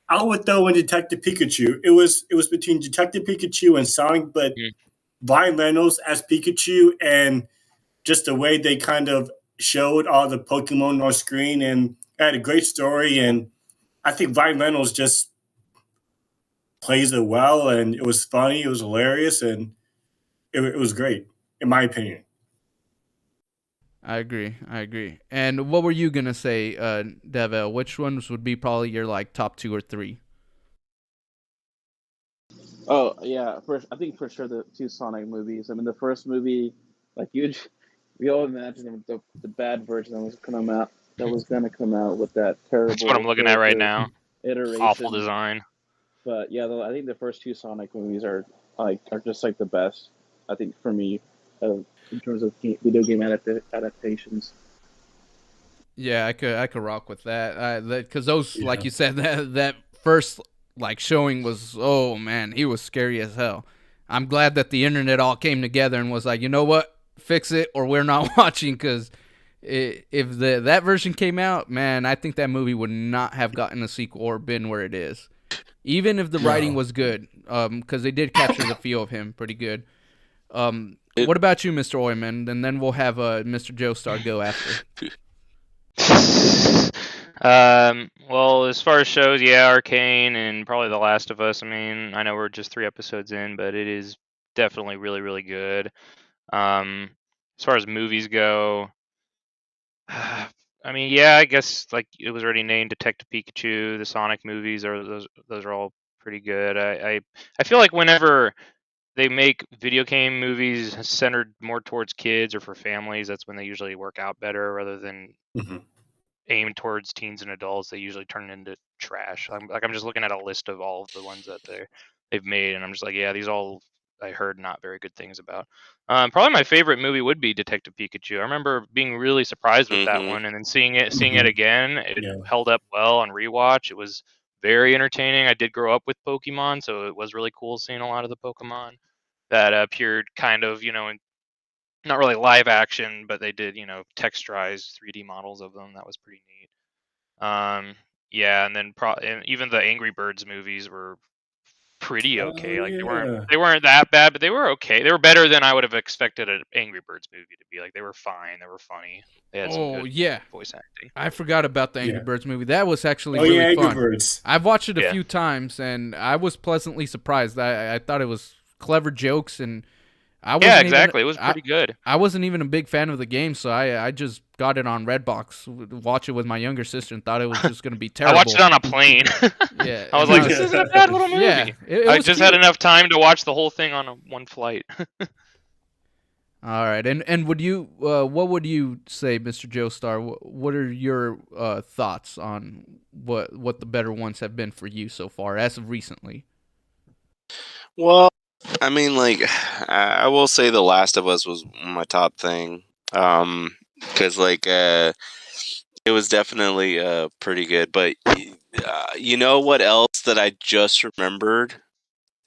I would throw in Detective Pikachu. It was between Detective Pikachu and Sonic, but Ryan Reynolds as Pikachu and just the way they kind of showed all the Pokemon on screen, and had a great story. And I think Ryan Reynolds just plays it well, and it was funny, it was hilarious, and it was great, in my opinion. I agree. And what were you gonna say, Devel? Which ones would be probably your like top 2 or 3? Oh yeah, I think for sure the 2 Sonic movies. I mean, the first movie, like we all imagined the bad version that was gonna come out with that terrible. That's what I'm looking at right now. Iteration. Awful design. But yeah, I think the first 2 Sonic movies are just like the best. I think for me, in terms of video game adaptations. Yeah, I could rock with that. Because those, like you said, that first like showing was, oh man, he was scary as hell. I'm glad that the internet all came together and was like, you know what, fix it or we're not watching. Because if that version came out, man, I think that movie would not have gotten a sequel or been where it is, even if the writing was good. Because they did capture the feel of him pretty good. What about you, Mr. Oyman? And then we'll have Mr. Joestar go after. Well, as far as shows, Arcane and probably The Last of Us. I mean, I know we're just 3 episodes in, but it is definitely really, really good. As far as movies go, I mean, I guess like it was already named Detective Pikachu. The Sonic movies those are all pretty good. I feel like whenever they make video game movies centered more towards kids or for families, that's when they usually work out better rather than aimed towards teens and adults. They usually turn into trash. I'm just looking at a list of all of the ones that they've made, and I'm just like, these all I heard not very good things about. Probably my favorite movie would be Detective Pikachu. I remember being really surprised with that one, and then seeing it again. It held up well on rewatch. It was very entertaining. I did grow up with Pokemon, so it was really cool seeing a lot of the Pokemon that appeared kind of, in not really live action, but they did, texturized 3D models of them. That was pretty neat. And then and even the Angry Birds movies were pretty okay. Like they weren't that bad, but they were okay. They were better than I would have expected an Angry Birds movie to be. Like they were fine. They were funny. They had some good voice acting. I forgot about the Angry Birds movie. That was actually really fun. Birds. I've watched it a few times, and I was pleasantly surprised. I thought it was clever jokes, and exactly. It was pretty good. I wasn't even a big fan of the game, so I just got it on Redbox, watch it with my younger sister, and thought it was just going to be terrible. I watched it on a plane. I was like, this isn't a bad little movie. Yeah, I just had enough time to watch the whole thing on one flight. All right, and would you, what would you say, Mr. Joestar? What are your thoughts on what the better ones have been for you so far, as of recently? Well, I mean, like, I will say The Last of Us was my top thing, because like it was definitely pretty good. But you know what else that I just remembered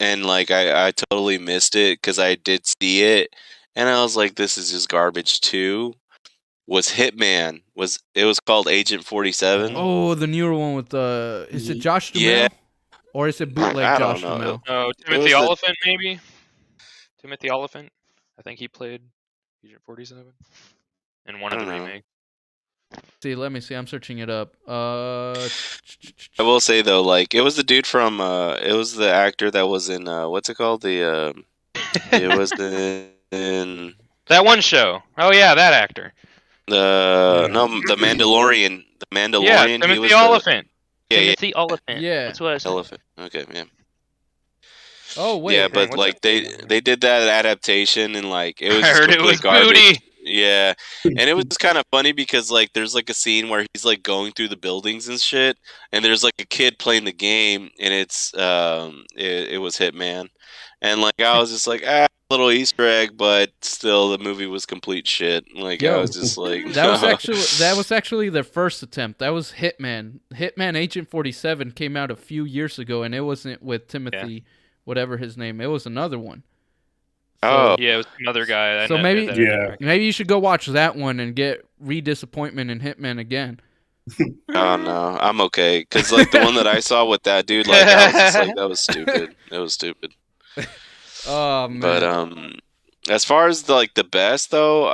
and like I totally missed it because I did see it, and I was like, this is just garbage too. Was Hitman? It was called Agent 47? Oh, the newer one with is it Josh Yeah. Duhamel? Or is it bootleg I Josh don't know. Duhamel? Oh, It Timothy was the- Oliphant, maybe. Timothy Oliphant. I think he played Agent 47 in one I of the don't know. remakes. See, let me see. I'm searching it up. I will say though, like it was the dude from it was the actor that was in what's it called? It was in That one show. Oh yeah, that actor. the Mandalorian. The Yeah, Mandalorian. He was Timothy Oliphant. Yeah, Timothy Oliphant. Yeah. That's what I said. elephant. Okay, yeah. Oh wait. Yeah, dang, but what's like they did that adaptation and like it was I just heard it complete was garbage. booty. Yeah, and it was just kind of funny because like there's like a scene where he's like going through the buildings and shit, and there's like a kid playing the game, and it was Hitman, and like I was just like little Easter egg, but still the movie was complete shit. Like I Yo, was just like that was actually their first attempt. That was Hitman. Hitman Agent 47 came out a few years ago, and it wasn't with Timothy, whatever his name. It was another one. Oh. Yeah, it was another guy. So maybe- that I didn't Yeah. recognize. Maybe you should go watch that one and get disappointment in Hitman again. Oh no, I'm okay. Cause like the one that I saw with that dude, like I was just like that was stupid. It was stupid. Oh man. But as far as the best though,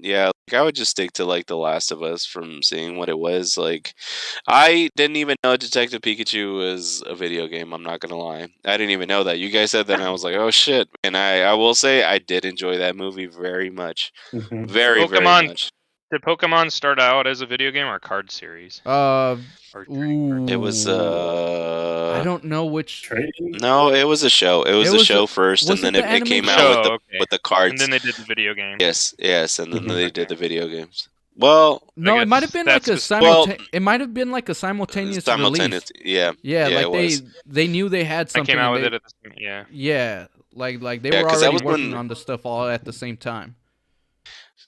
yeah, like I would just stick to like The Last of Us from seeing what it was. Like I didn't even know Detective Pikachu was a video game, I'm not gonna lie. I didn't even know that. You guys said that and I was like, oh shit. And I will say I did enjoy that movie very much. Mhm. Very Pokemon- much. Did Pokemon start out as a video game or a card series? Ooh. It was I don't know which. Trading? No, it was a show. It was It a was show a- first, was and it then the it came animated out show? Okay. with the cards. And then they did the video game. Yes, and then Mhm. they did the video games. Well, No, it guess might have been like a that's simultaneous. It might have been like a simultaneous simultaneous. release. Yeah, Yeah, yeah, like it they was. they knew they had I something. came out and with they- it at the same. Yeah. Yeah, like they Yeah, were 'cause that already was working when- on the stuff all at the same time.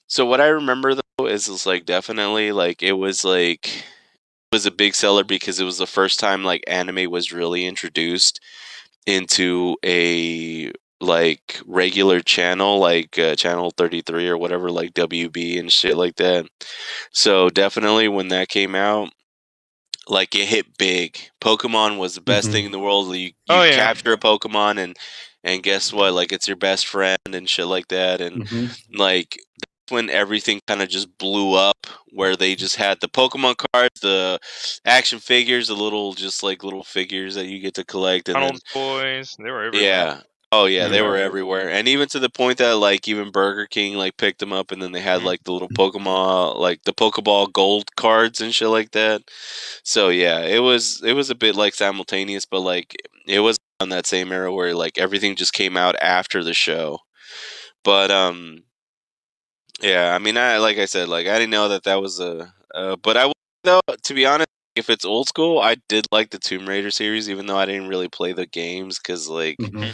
So what I remember though is like definitely like it was a big seller because it was the first time like anime was really introduced into a like regular channel like channel 33 or whatever, like WB and shit like that. So definitely when that came out, like it hit big. Pokemon was the best Mhm. thing in the world. You Oh, yeah. capture a Pokemon and guess what? Like it's your best friend and shit like that. And Mhm. like that's when everything kind of just blew up, where they just had the Pokemon cards, the action figures, the little figures that you get to collect, and then Donald's toys. They were everywhere. yeah. Oh yeah, they Yeah. were everywhere, and even to the point that like even Burger King like picked them up, and then they had Mhm. like the little Pokemon, like the Pokeball Gold cards and shit like that. So yeah, it was a bit like simultaneous, but like it was on that same era where like everything just came out after the show. But yeah, I mean, like I said, like I didn't know that was but I will though, to be honest, if it's old school, I did like the Tomb Raider series, even though I didn't really play the games because like. Mhm.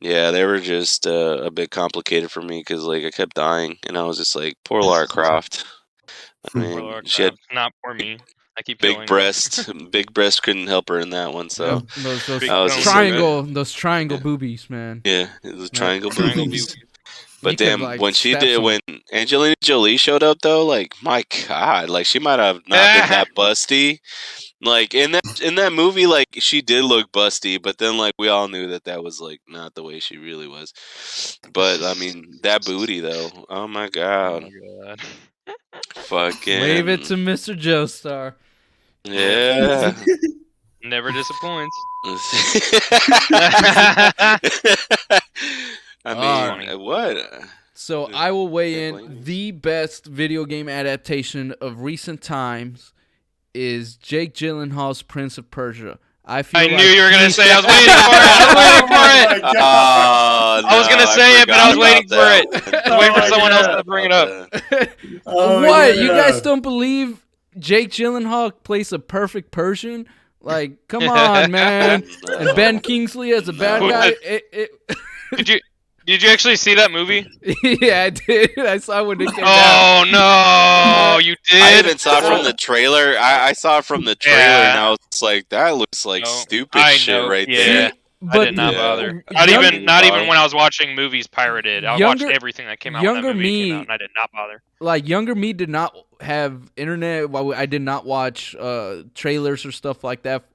Yeah, they were just a bit complicated for me because like I kept dying, and I was just like, poor Lara Croft. I Poor mean, Lara she had Croft. Not for me. I keep big killing breast. Big breast couldn't help her in that one. So Those Big I was just those triangle boobies, man. yeah, it was triangle Triangle boobies. boobies. But You could, damn, like, when she stab did, someone. when Angelina Jolie showed up though, like my God, like she might have not been that busty. Like in that movie, like she did look busty, but then like we all knew that was like not the way she really was. But I mean that booty though, oh my Oh God, my god. fucking Wave it to Mr. Joestar. yeah. Never disappoints. I mean, what? So Yeah, I will weigh can't in. blame you. The best video game adaptation of recent times is Jake Gyllenhaal's Prince of Persia. I feel I like knew you were gonna he- say. I was waiting for it. I was waiting for it. Oh my God. Oh, I was gonna no, say it, but I was forgot waiting about for it. that I one. was waiting for Oh, someone yeah. else to bring it up. Oh, what? You yeah. guys don't believe Jake Gyllenhaal plays a perfect Persian? Like, come on, man. No. And Ben Kingsley as a bad No. guy. Did you actually see that movie? Yeah, I did. I saw when it came out. Oh no, you did. I even saw it from the trailer. I saw it from the trailer, Yeah. and I was like, "That looks like No, stupid I shit know, right yeah. there." I did not bother. Not even when I was watching movies pirated. I watched everything that came out when that movie came out, and I did not bother. Like younger me did not have internet. I did not watch trailers or stuff like that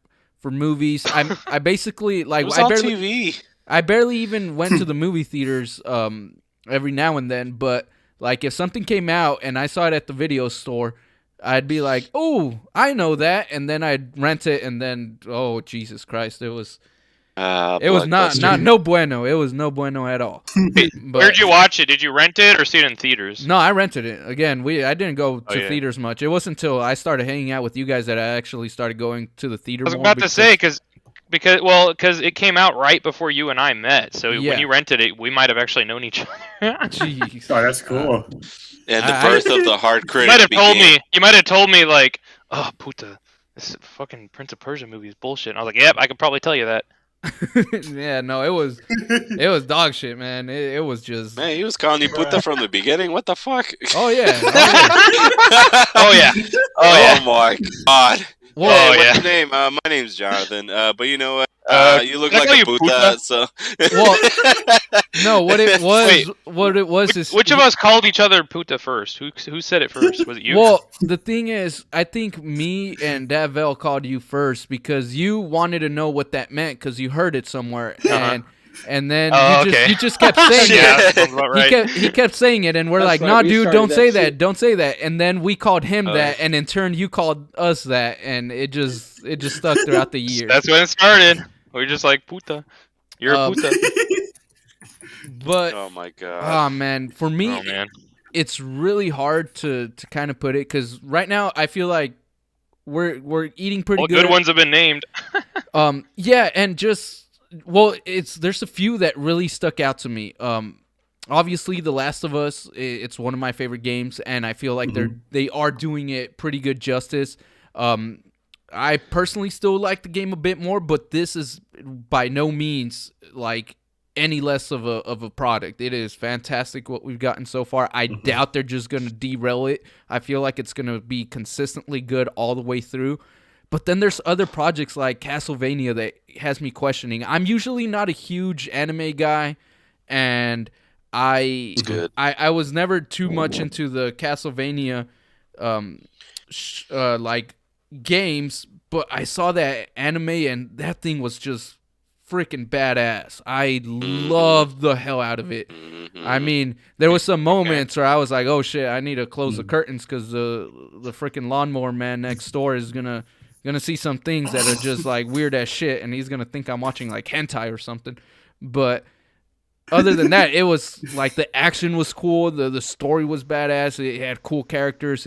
for movies. I basically like it was on TV. I barely even went to the movie theaters every now and then. But like if something came out and I saw it at the video store, I'd be like, "Oh, I know that," and then I'd rent it, and then oh Jesus Christ, it was not no bueno. It was no bueno at all. Where'd you watch it? Did you rent it or see it in theaters? No, I rented it. Again, I didn't go to theaters much. It wasn't until I started hanging out with you guys that I actually started going to the theater. I was about to say because it came out right before you and I met. So when you rented it, we might have actually known each other. Jeez. Oh, that's cool. And the birth of the hard critic. You might have told me like, oh puta, this fucking Prince of Persia movie is bullshit. And I was like, yep, I could probably tell you that. Yeah, no, it was dog shit, man. It was just he was calling you puta from the beginning. What the fuck? Oh yeah. Oh yeah. Oh my god. Whoa, what's your name? My name's Jonathan. But you know what? You look like a puta, so. Well, no, what it was is which of us called each other puta first? Who said it first? Was it you? Well, the thing is, I think me and Davel called you first because you wanted to know what that meant because you heard it somewhere, and then you just kept saying it. Right. He kept saying it, and we're like, "Nah, dude, don't say that, don't say that." And then we called him that, and in turn, you called us that, and it just stuck throughout the years. That's when it started. We're just like puta. You're a puta. But oh my god. Oh man, for me, it's really hard to kind of put it because right now I feel like we're eating pretty good. Good ones have been named. Yeah, and just. Well, there's a few that really stuck out to me. Obviously, The Last of Us, it's one of my favorite games, and I feel like they are doing it pretty good justice. I personally still like the game a bit more, but this is by no means like any less of a product. It is fantastic what we've gotten so far. I doubt they're just going to derail it. I feel like it's going to be consistently good all the way through. But then there's other projects like Castlevania that has me questioning. I'm usually not a huge anime guy, and I was never too much into the Castlevania like games, but I saw that anime and that thing was just freaking badass. I loved the hell out of it. I mean, there was some moments where I was like, "Oh shit, I need to close the curtains because the freaking lawnmower man next door is gonna see some things that are just like weird as shit, and he's gonna think I'm watching like hentai or something." But other than that, it was like the action was cool, the story was badass, it had cool characters.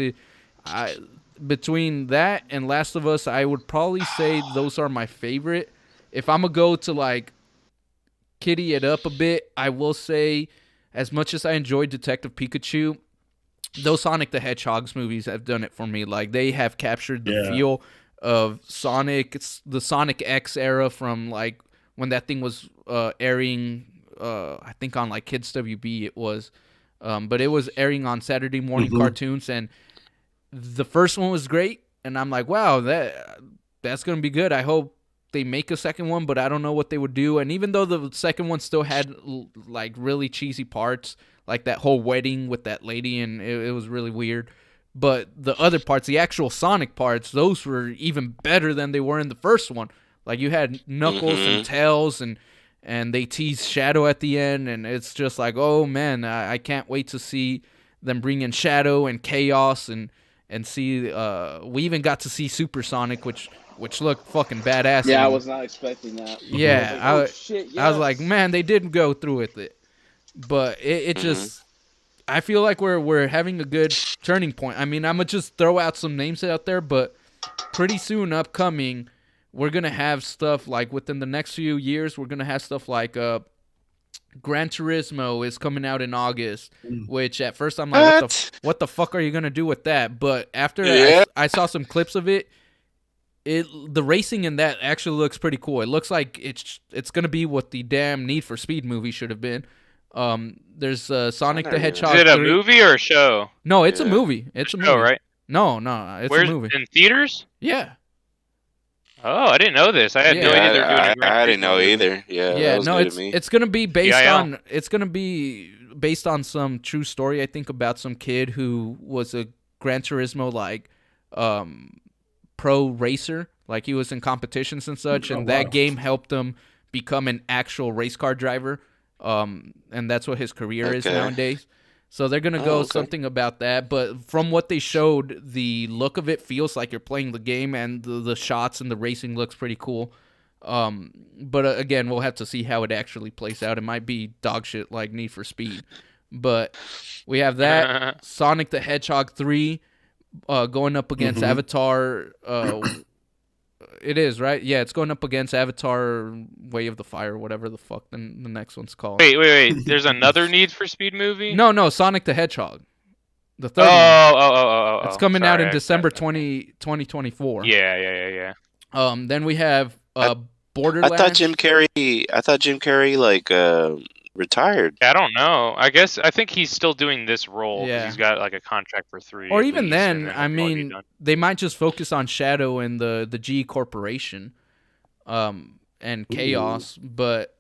Between that and Last of Us, I would probably say those are my favorite. If I'm gonna go to like kitty it up a bit, I will say, as much as I enjoyed Detective Pikachu, those Sonic the Hedgehog's movies have done it for me. Like they have captured the feel of Sonic. It's the Sonic X era from like when that thing was airing. I think on like Kids WB it was, but it was airing on Saturday morning cartoons, and the first one was great. And I'm like, wow, that's gonna be good. I hope they make a second one, but I don't know what they would do. And even though the second one still had like really cheesy parts, like that whole wedding with that lady, and it was really weird. But the other parts, the actual Sonic parts, those were even better than they were in the first one. Like you had Knuckles and Tails, and they teased Shadow at the end, and it's just like, oh man, I can't wait to see them bring in Shadow and Chaos, and see. We even got to see Super Sonic, which looked fucking badass. Yeah, I was not expecting that. Yeah, I was like, oh, shit, yes. I was like, man, they didn't go through with it, but it just. I feel like we're having a good turning point. I mean, I'm gonna just throw out some names out there, but pretty soon upcoming, we're gonna have stuff like within the next few years, we're gonna have stuff like Gran Turismo is coming out in August, which at first I'm like, what the fuck are you gonna do with that? But after I saw some clips of it, the racing in that actually looks pretty cool. It looks like it's gonna be what the damn Need for Speed movie should have been. There's Sonic the Hedgehog. Is it a movie or a show? No, it's a movie. It's a movie, right? No, it's a movie. In theaters? Yeah. Oh, I didn't know this. I had no Yeah. idea they were doing a Gran I didn't Turismo know movie. either. Yeah, Yeah, that was no, new to me. it's gonna be based PIL. on some true story. I think about some kid who was a Gran Turismo like pro racer, like he was in competitions and such, and that game helped him become an actual race car driver. And that's what his career is Okay. nowadays. So they're gonna go something about that, but from what they showed, the look of it feels like you're playing the game, and the shots and the racing looks pretty cool. But again, we'll have to see how it actually plays out. It might be dog shit like Need for Speed, but we have that Sonic the Hedgehog 3 going up against Avatar. It is, right? Yeah, it's going up against Avatar Way of the Fire, whatever the fuck the next one's called. Wait. There's another Need for Speed movie? No, Sonic the Hedgehog. The third one. Oh. It's coming out in Sorry, December 2024. Yeah. Then we have Borderlands. I thought Jim Carrey like retired. I don't know. I think he's still doing this role. 'Cause Yeah. he's got like a contract for 3. Or at even least, then, and I he'll probably be mean, done. they might just focus on Shadow and the G Corporation, and Chaos. But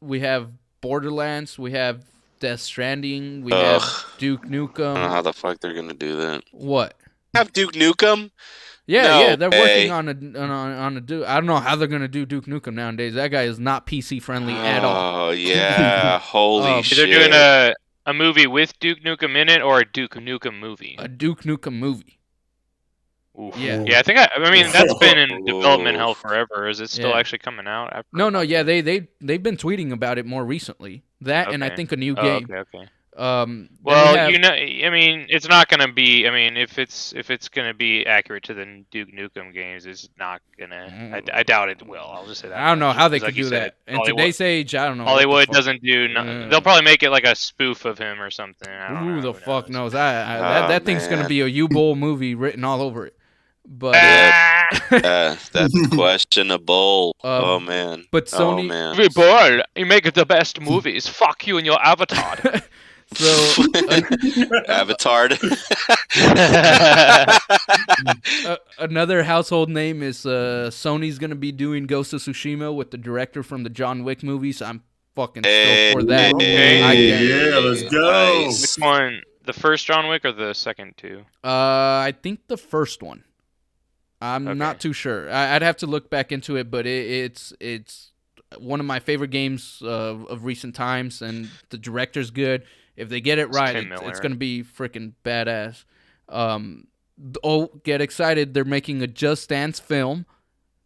we have Borderlands, we have Death Stranding, we have Duke I don't know Nukem. how the fuck they're gonna do that. What? Have Duke Nukem? Yeah, No they're way. working on a Duke. I don't know how they're gonna do Duke Nukem nowadays. That guy is not PC friendly at all. Oh yeah, holy They're shit! doing a movie with Duke Nukem in it, or a Duke Nukem movie. A Duke Nukem movie. Oof. Yeah. I think I mean that's been in development hell forever. Is it still Yeah. actually coming out? After No, yeah, they've been tweeting about it more recently. That and I Okay. think a new Oh, game. okay. Then Well, we have- I mean, it's not gonna be. I mean, if it's gonna be accurate to the Duke Nukem games, it's not gonna. I doubt it will. I'll just say that. I don't know how they Because could like you do said, that. In Hollywood- today's age, I don't know. what the Hollywood fuck. doesn't do. They'll probably make it like a spoof of him or something. I don't know. Who the Who fuck knows? knows? That thing's gonna man. be a U-Bowl movie written all over it. But That's questionable. Oh man. but Oh Sony- man. Hey boy, you make the best movies. Fuck you and your avatar. so Avatar. another household name is Sony's gonna be doing Ghost of Tsushima with the director from the John Wick movies. I'm fucking stoked for that. Okay. I get it. Yeah, let's go. Nice. Which one? The first John Wick or the second two? I think the first one. I'm Okay. not too sure. I'd have to look back into it, but it's one of my favorite games of recent times, and the director's good. If they get it right, Tim it's Miller. going to be freaking badass. Get excited. They're making a Just Dance film.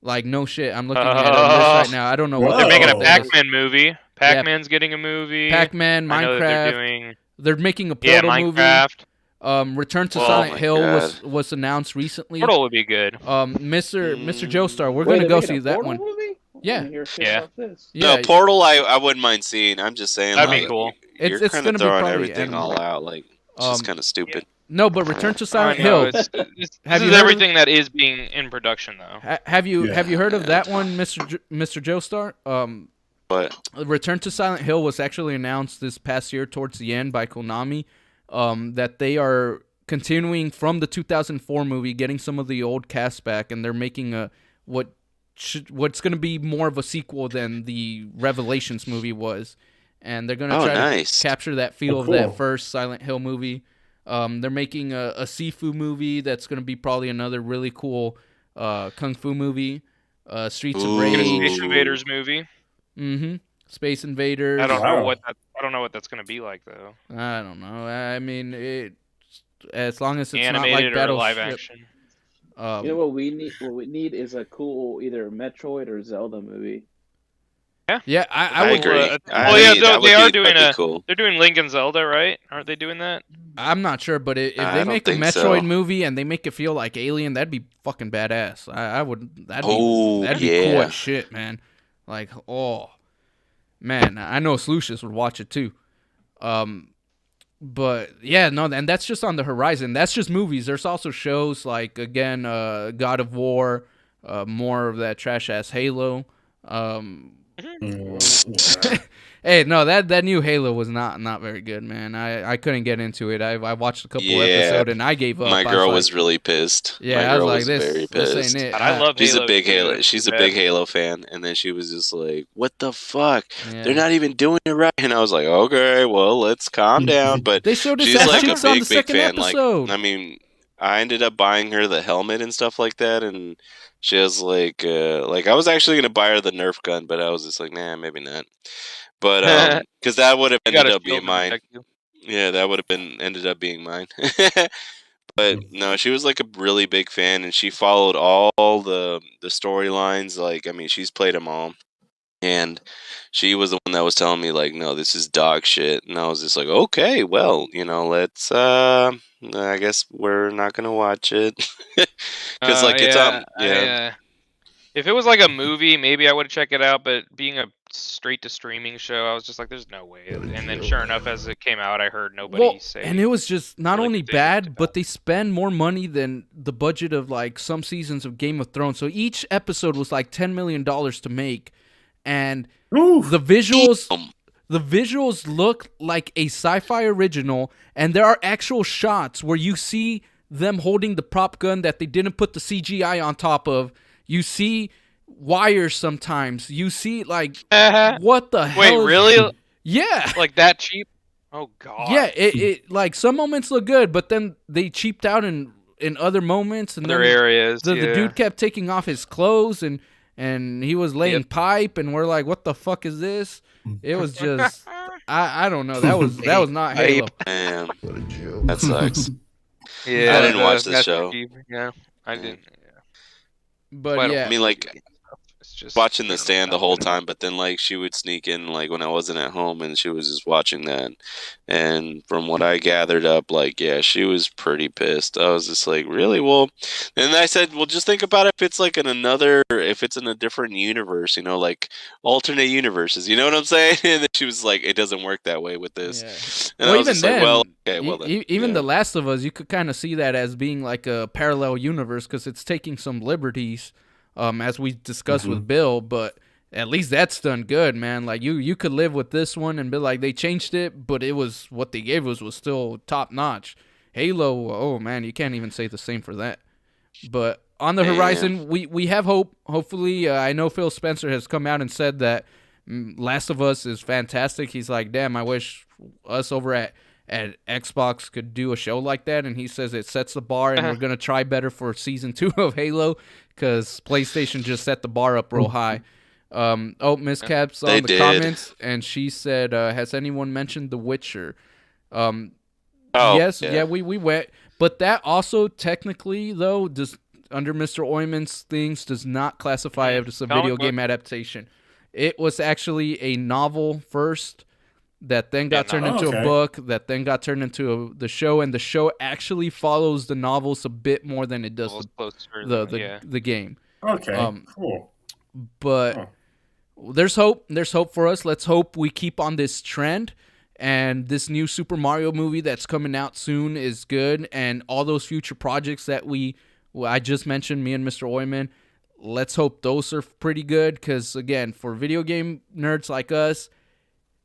Like, no shit. I'm looking at a list right now. I don't know what Whoa. They're making a Oh. Pac-Man movie. Pac-Man's getting a movie. Pac-Man, I know that they're Minecraft. doing. They're making a Yeah, Portal movie. Minecraft. Return to Oh Silent my Hill God. was announced recently. Portal would be good. Mr. Joestar, we're Wait, gonna they're go making see a that Portal one. Movie? I Yeah. didn't hear shit Yeah. about this. Yeah, No, Portal. I wouldn't mind seeing. I'm just saying. That'd be like, cool. You're It's kind gonna of be throwing probably everything all out. Like it's just kind of stupid. no, but Return to Silent I know, Hill. This Have is you heard of- everything that is being in production, though. Have you Yeah. heard of that one, Mr. Joestar? But Return to Silent Hill was actually announced this past year towards the end by Konami. That they are continuing from the 2004 movie, getting some of the old cast back, and they're making what's going to be more of a sequel than the Revelations movie was, and they're going to Oh, try nice. to capture that feel of cool. that first Silent Hill movie. They're making a Sifu movie that's going to be probably another really cool kung fu movie. Streets of Ooh. Making a Rage. Space Invaders movie. Mm-hmm. Space Invaders. I don't know Wow. what that's gonna be like though. I don't know. I mean, as long as it's Animated not like or live Battleship. action. Um, You know what we need? What we need is a cool either Metroid or Zelda movie. yeah, I I would. agree. well, I mean, that would they are be doing pretty a. cool. They're doing Link and Zelda, right? Aren't they doing that? I'm not sure, but if I they don't make a think Metroid so. movie and they make it feel like Alien, that'd be fucking badass. I would. That'd Oh, be cool yeah. as shit, man. Like, oh, man, I know Slucius would watch it too. But yeah, no, and that's just on the horizon. That's just movies. There's also shows like God of War, more of that trash ass Halo. Hey, no, that new Halo was not very good, man. I couldn't get into it. I watched a couple Yeah, episodes and I gave up. my I girl was was really pissed. My yeah, I was girl like, was very this ain't pissed. it. God, I love She's a Halo big too. Halo. It's She's too a big bad. Halo fan, and then she was just like, "What the fuck? Yeah. They're not even doing it right." And I was like, "Okay, well, let's calm down." But They showed us she's ass like a cheeks on the big second fan. Like, episode. I mean, I ended up buying her the helmet and stuff like that, and she was like I was actually gonna buy her the Nerf gun, but I was just like, nah, maybe not. But because that would have You got ended a up being shield to mine. protect you. Yeah, that would have been ended up being mine. But no, she was like a really big fan, and she followed all the storylines. Like, I mean, she's played them all, and she was the one that was telling me like, "No, this is dog shit," and I was just like, "Okay, well, let's I guess we're not gonna watch it because like it's Yeah, yeah." if it was like a movie, maybe I would check it out. But being a straight to streaming show, I was just like, "There's no way." And then, sure enough, as it came out, I heard nobody Well, say. and it was just not really only good things bad, about but they spend more money than the budget of like some seasons of Game of Thrones. So each episode was like $10 million to make, and the visuals look like a sci-fi original, and there are actual shots where you see them holding the prop gun that they didn't put the CGI on top of. You see wires sometimes. You see like what the hell? Wait, is- really? Yeah. Like that cheap? Oh god. Yeah, it like some moments look good, but then they cheaped out in other moments, and Other then areas. the Yeah. dude kept taking off his clothes and he was laying pipe, and we're like, what the fuck is this? It was just I don't know. That was not Halo. Damn, that sucks. Yeah. I didn't watch this Master show. Chief, yeah, I didn't. But Quite a- yeah, I mean, like, It's just watching the stand the whole time, but then like she would sneak in like when I wasn't at home, and she was just watching that. And from what I gathered up, like, yeah, she was pretty pissed. I was just like, really? Well, and I said, well, just think about if it's like if it's in a different universe, like alternate universes. You know what I'm saying? And then she was like, it doesn't work that way with this. yeah. And Well, I was even just then, like, well, okay, well then, even yeah. The Last of Us, you could kind of see that as being like a parallel universe because it's taking some liberties, as we discussed with Bill. But at least that's done good, man. Like you could live with this one and be like, they changed it, but it was what they gave us was still top notch. Halo, oh man, you can't even say the same for that. But on the horizon, we have hope. Hopefully, I know Phil Spencer has come out and said that Last of Us is fantastic. He's like, damn, I wish us over at Xbox could do a show like that. And he says it sets the bar, and we're gonna try better for season 2 of Halo because PlayStation just set the bar up real high. Miss Cap's on the comments, and she said, "Has anyone mentioned The Witcher?" Yes, yeah, we went, but that also technically though does under Mr. Oyman's things does not classify as a video game adaptation. It was actually a novel first that then got turned into a book that then got turned into the show, and the show actually follows the novels a bit more than it does the game. Okay, cool. But there's hope. There's hope for us. Let's hope we keep on this trend. And this new Super Mario movie that's coming out soon is good. And all those future projects that I just mentioned, me and Mr. Oyman, let's hope those are pretty good. Because, again, for video game nerds like us,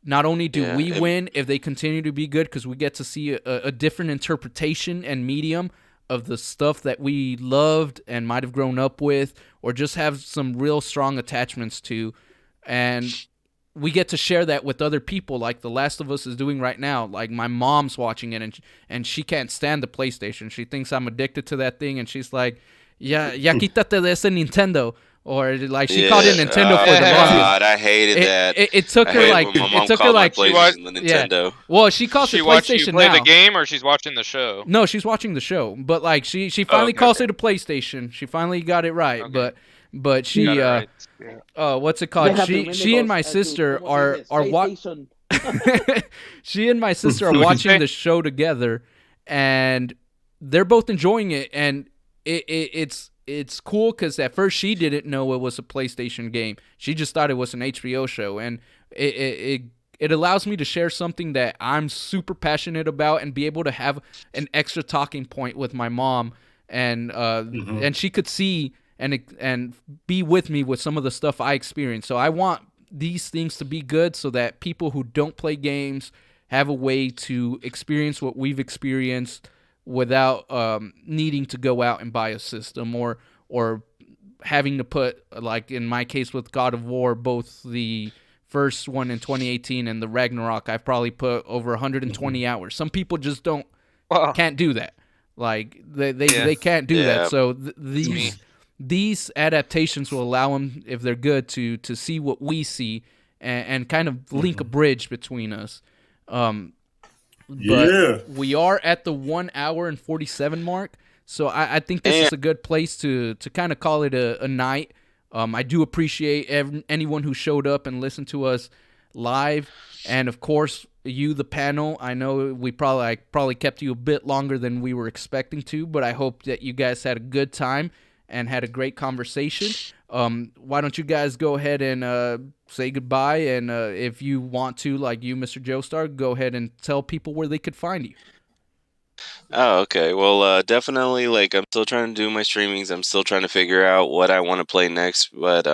not only do we win if they continue to be good, because we get to see a different interpretation and medium of the stuff that we loved and might have grown up with, or just have some real strong attachments to. And we get to share that with other people, like The Last of Us is doing right now. Like, my mom's watching it, and she can't stand the PlayStation. She thinks I'm addicted to that thing, and she's like, ya quítate de ese Nintendo. Or like she called it Nintendo for the longest. God, I hated that. It took her like when my mom it took her called my like PlayStation the Nintendo. Yeah. Well, she calls it PlayStation you play now. the game, or she's watching the show? No, she's watching the show. But like she finally calls it a PlayStation. She finally got it right. Okay. But she Got it right. Yeah. what's it called? She and my sister are watching. She and my sister are watching the show together, and they're both enjoying it. And it's cool because at first she didn't know it was a PlayStation game. She just thought it was an HBO show, and it allows me to share something that I'm super passionate about and be able to have an extra talking point with my mom, and and she could see and be with me with some of the stuff I experienced. So I want these things to be good so that people who don't play games have a way to experience what we've experienced without needing to go out and buy a system or having to put, like in my case with God of War, both the first one in 2018 and the Ragnarok, I've probably put over 120 hours. Some people just can't do that. Like they can't do that. Yeah. So these adaptations will allow them, if they're good, to see what we see and kind of link a bridge between us. But Yeah. we are at the 1 hour and 47 mark, so I think this is a good place to kind of call it a night. I do appreciate anyone who showed up and listened to us live, and of course you, the panel. I know I probably kept you a bit longer than we were expecting to, but I hope that you guys had a good time and had a great conversation. Why don't you guys go ahead and say goodbye, and if you want to, like you, Mr. Joestar, go ahead and tell people where they could find you. Oh, okay. Well, definitely. Like, I'm still trying to do my streamings. I'm still trying to figure out what I want to play next. But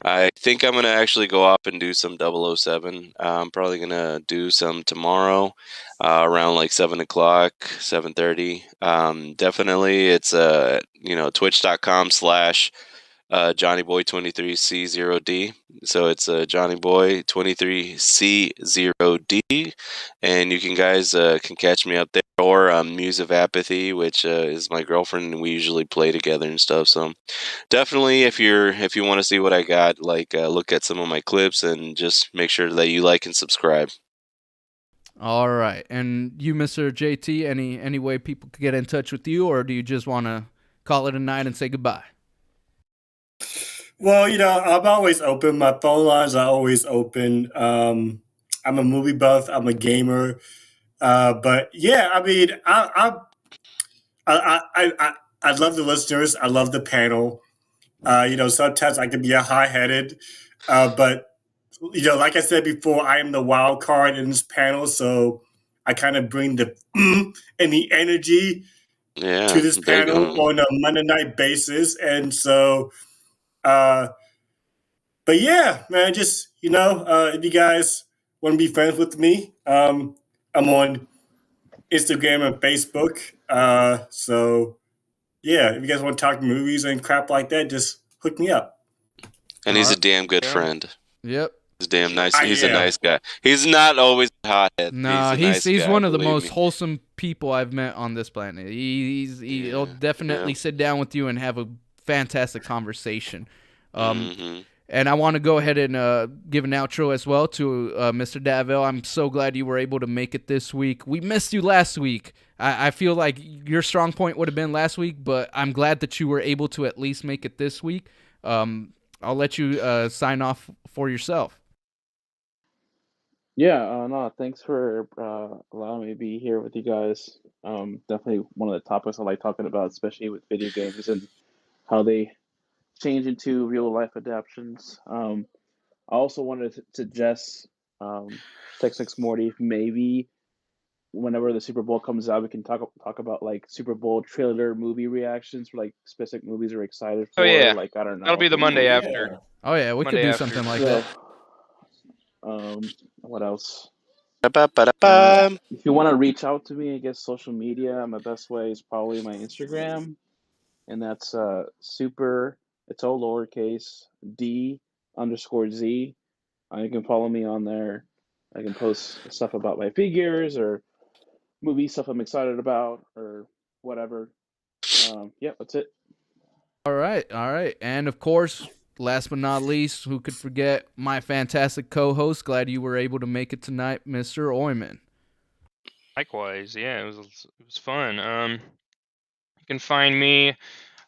I think I'm gonna actually go off and do some 007. I'm probably gonna do some tomorrow, around like 7 o'clock, 7:30. Definitely, it's twitch.com/. JohnnyBoy23C0D. So it's JohnnyBoy23C0D, and you guys can catch me up there, or Muse of Apathy, which is my girlfriend, and we usually play together and stuff. So definitely, if you want to see what I got, like look at some of my clips and just make sure that you like and subscribe. All right, and you, Mr. JT, any way people could get in touch with you, or do you just want to call it a night and say goodbye? Well, I'm always open. My phone lines are always open. I'm a movie buff. I'm a gamer. But yeah, I mean, I love the listeners. I love the panel. Sometimes I can be a high-headed, but like I said before, I am the wild card in this panel, so I kind of bring the and the energy Yeah, to this big panel on a Monday night basis, and so. But yeah, man, just if you guys want to be friends with me, I'm on Instagram and Facebook. So yeah, if you guys want to talk movies and crap like that, just hook me up. and he's a damn good friend. Yep. He's damn nice. He's a am. nice guy. He's not always a hothead. No, he's a nice he's guy, one of the believe most me. who'll people I've met on this planet. He'll definitely sit down with you and have a fantastic conversation. And I want to go ahead and give an outro as well to Mr. Davell. I'm so glad you were able to make it this week. We missed you last week. I feel like your strong point would have been last week, but I'm glad that you were able to at least make it this week. I'll let you sign off for yourself. Yeah, no, thanks for allowing me to be here with you guys. Definitely one of the topics I like talking about, especially with video games and how they change into real life adaptations. I also wanted to suggest Tex Morty. Maybe whenever the Super Bowl comes out, we can talk about like Super Bowl trailer movie reactions for like specific movies we're excited for. Oh yeah, Like I don't know. that'll be the Monday Ooh, after. yeah. Oh yeah, we Monday could do after. something like So, that. what else? Ba-ba-ba-da-bum. If you want to reach out to me, I guess social media, my best way is probably my Instagram, and that's super. It's all lowercase D_Z. You can follow me on there. I can post stuff about my figures or movie stuff I'm excited about or whatever. Yeah, that's it. All right. And of course, last but not least, who could forget my fantastic co-host? Glad you were able to make it tonight, Mr. Oyman. Likewise, yeah, it was fun. You can find me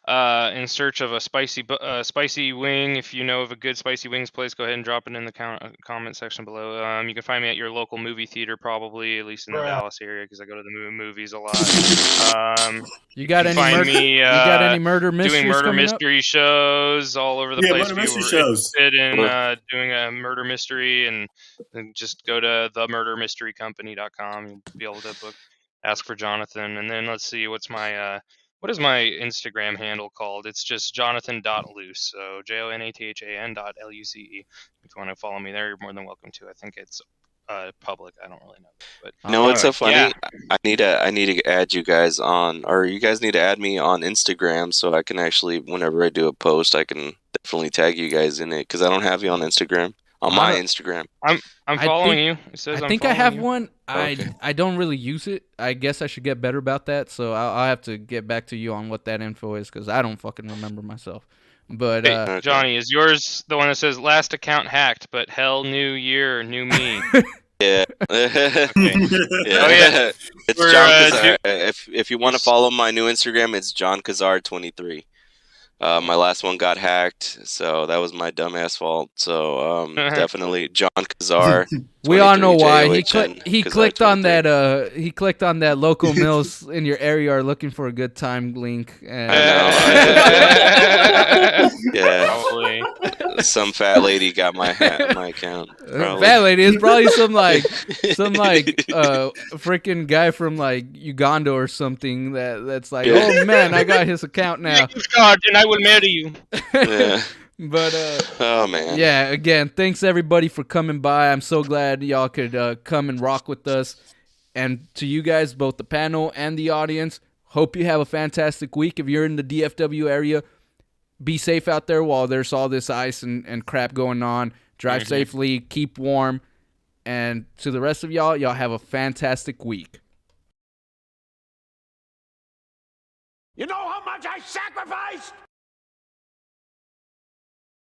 in search of a spicy wing. If you know of a good spicy wings place, go ahead and drop it in the comment section below. You can find me at your local movie theater, probably, at least in the Dallas area, because I go to the movies a lot. You got any find murder? me, You got any murder doing mysteries murder coming up? mystery shows all over the Yeah, place. murder If you mystery were shows. interested in doing a murder mystery, and just go to themurdermysterycompany.com. You'll be able to ask for Jonathan. And then let's see, what's What is my Instagram handle called? It's just jonathan.luce. So jonathan.luce. If you want to follow me there, you're more than welcome to. I think it's public. I don't really know. But You know what's so yeah. funny? I need to add you guys on, or you guys need to add me on Instagram so I can actually, whenever I do a post, I can definitely tag you guys in it because I don't have you on Instagram. On my Instagram. I'm following you. It says I I'm think I following have you. one. Okay. I don't really use it. I guess I should get better about that. So I'll have to get back to you on what that info is because I don't fucking remember myself. But Hey, Okay. Johnny, is yours the one that says last account hacked, but hell, new year, new me? Yeah. Okay. Yeah. Oh yeah. It's We're, John Kazar. If you want to follow my new Instagram, it's John Kazar 23. My last one got hacked, so that was my dumbass fault. So definitely John Kazar. we all know why JOHN, he Kazar clicked on 23. that he clicked on that local mills in your area are looking for a good time link. And I know. Yeah. Probably. Some fat lady got my account. Probably. Fat lady is probably some freaking guy from like Uganda or something that's like, Yeah. oh man, I got his account now. God, and I will marry you. Yeah. But Oh man. yeah, again, thanks everybody for coming by. I'm so glad y'all could come and rock with us. And to you guys, both the panel and the audience, hope you have a fantastic week. If you're in the DFW area, be safe out there while there's all this ice and crap going on. Drive safely, keep warm, and to the rest of y'all have a fantastic week. You know how much I sacrificed?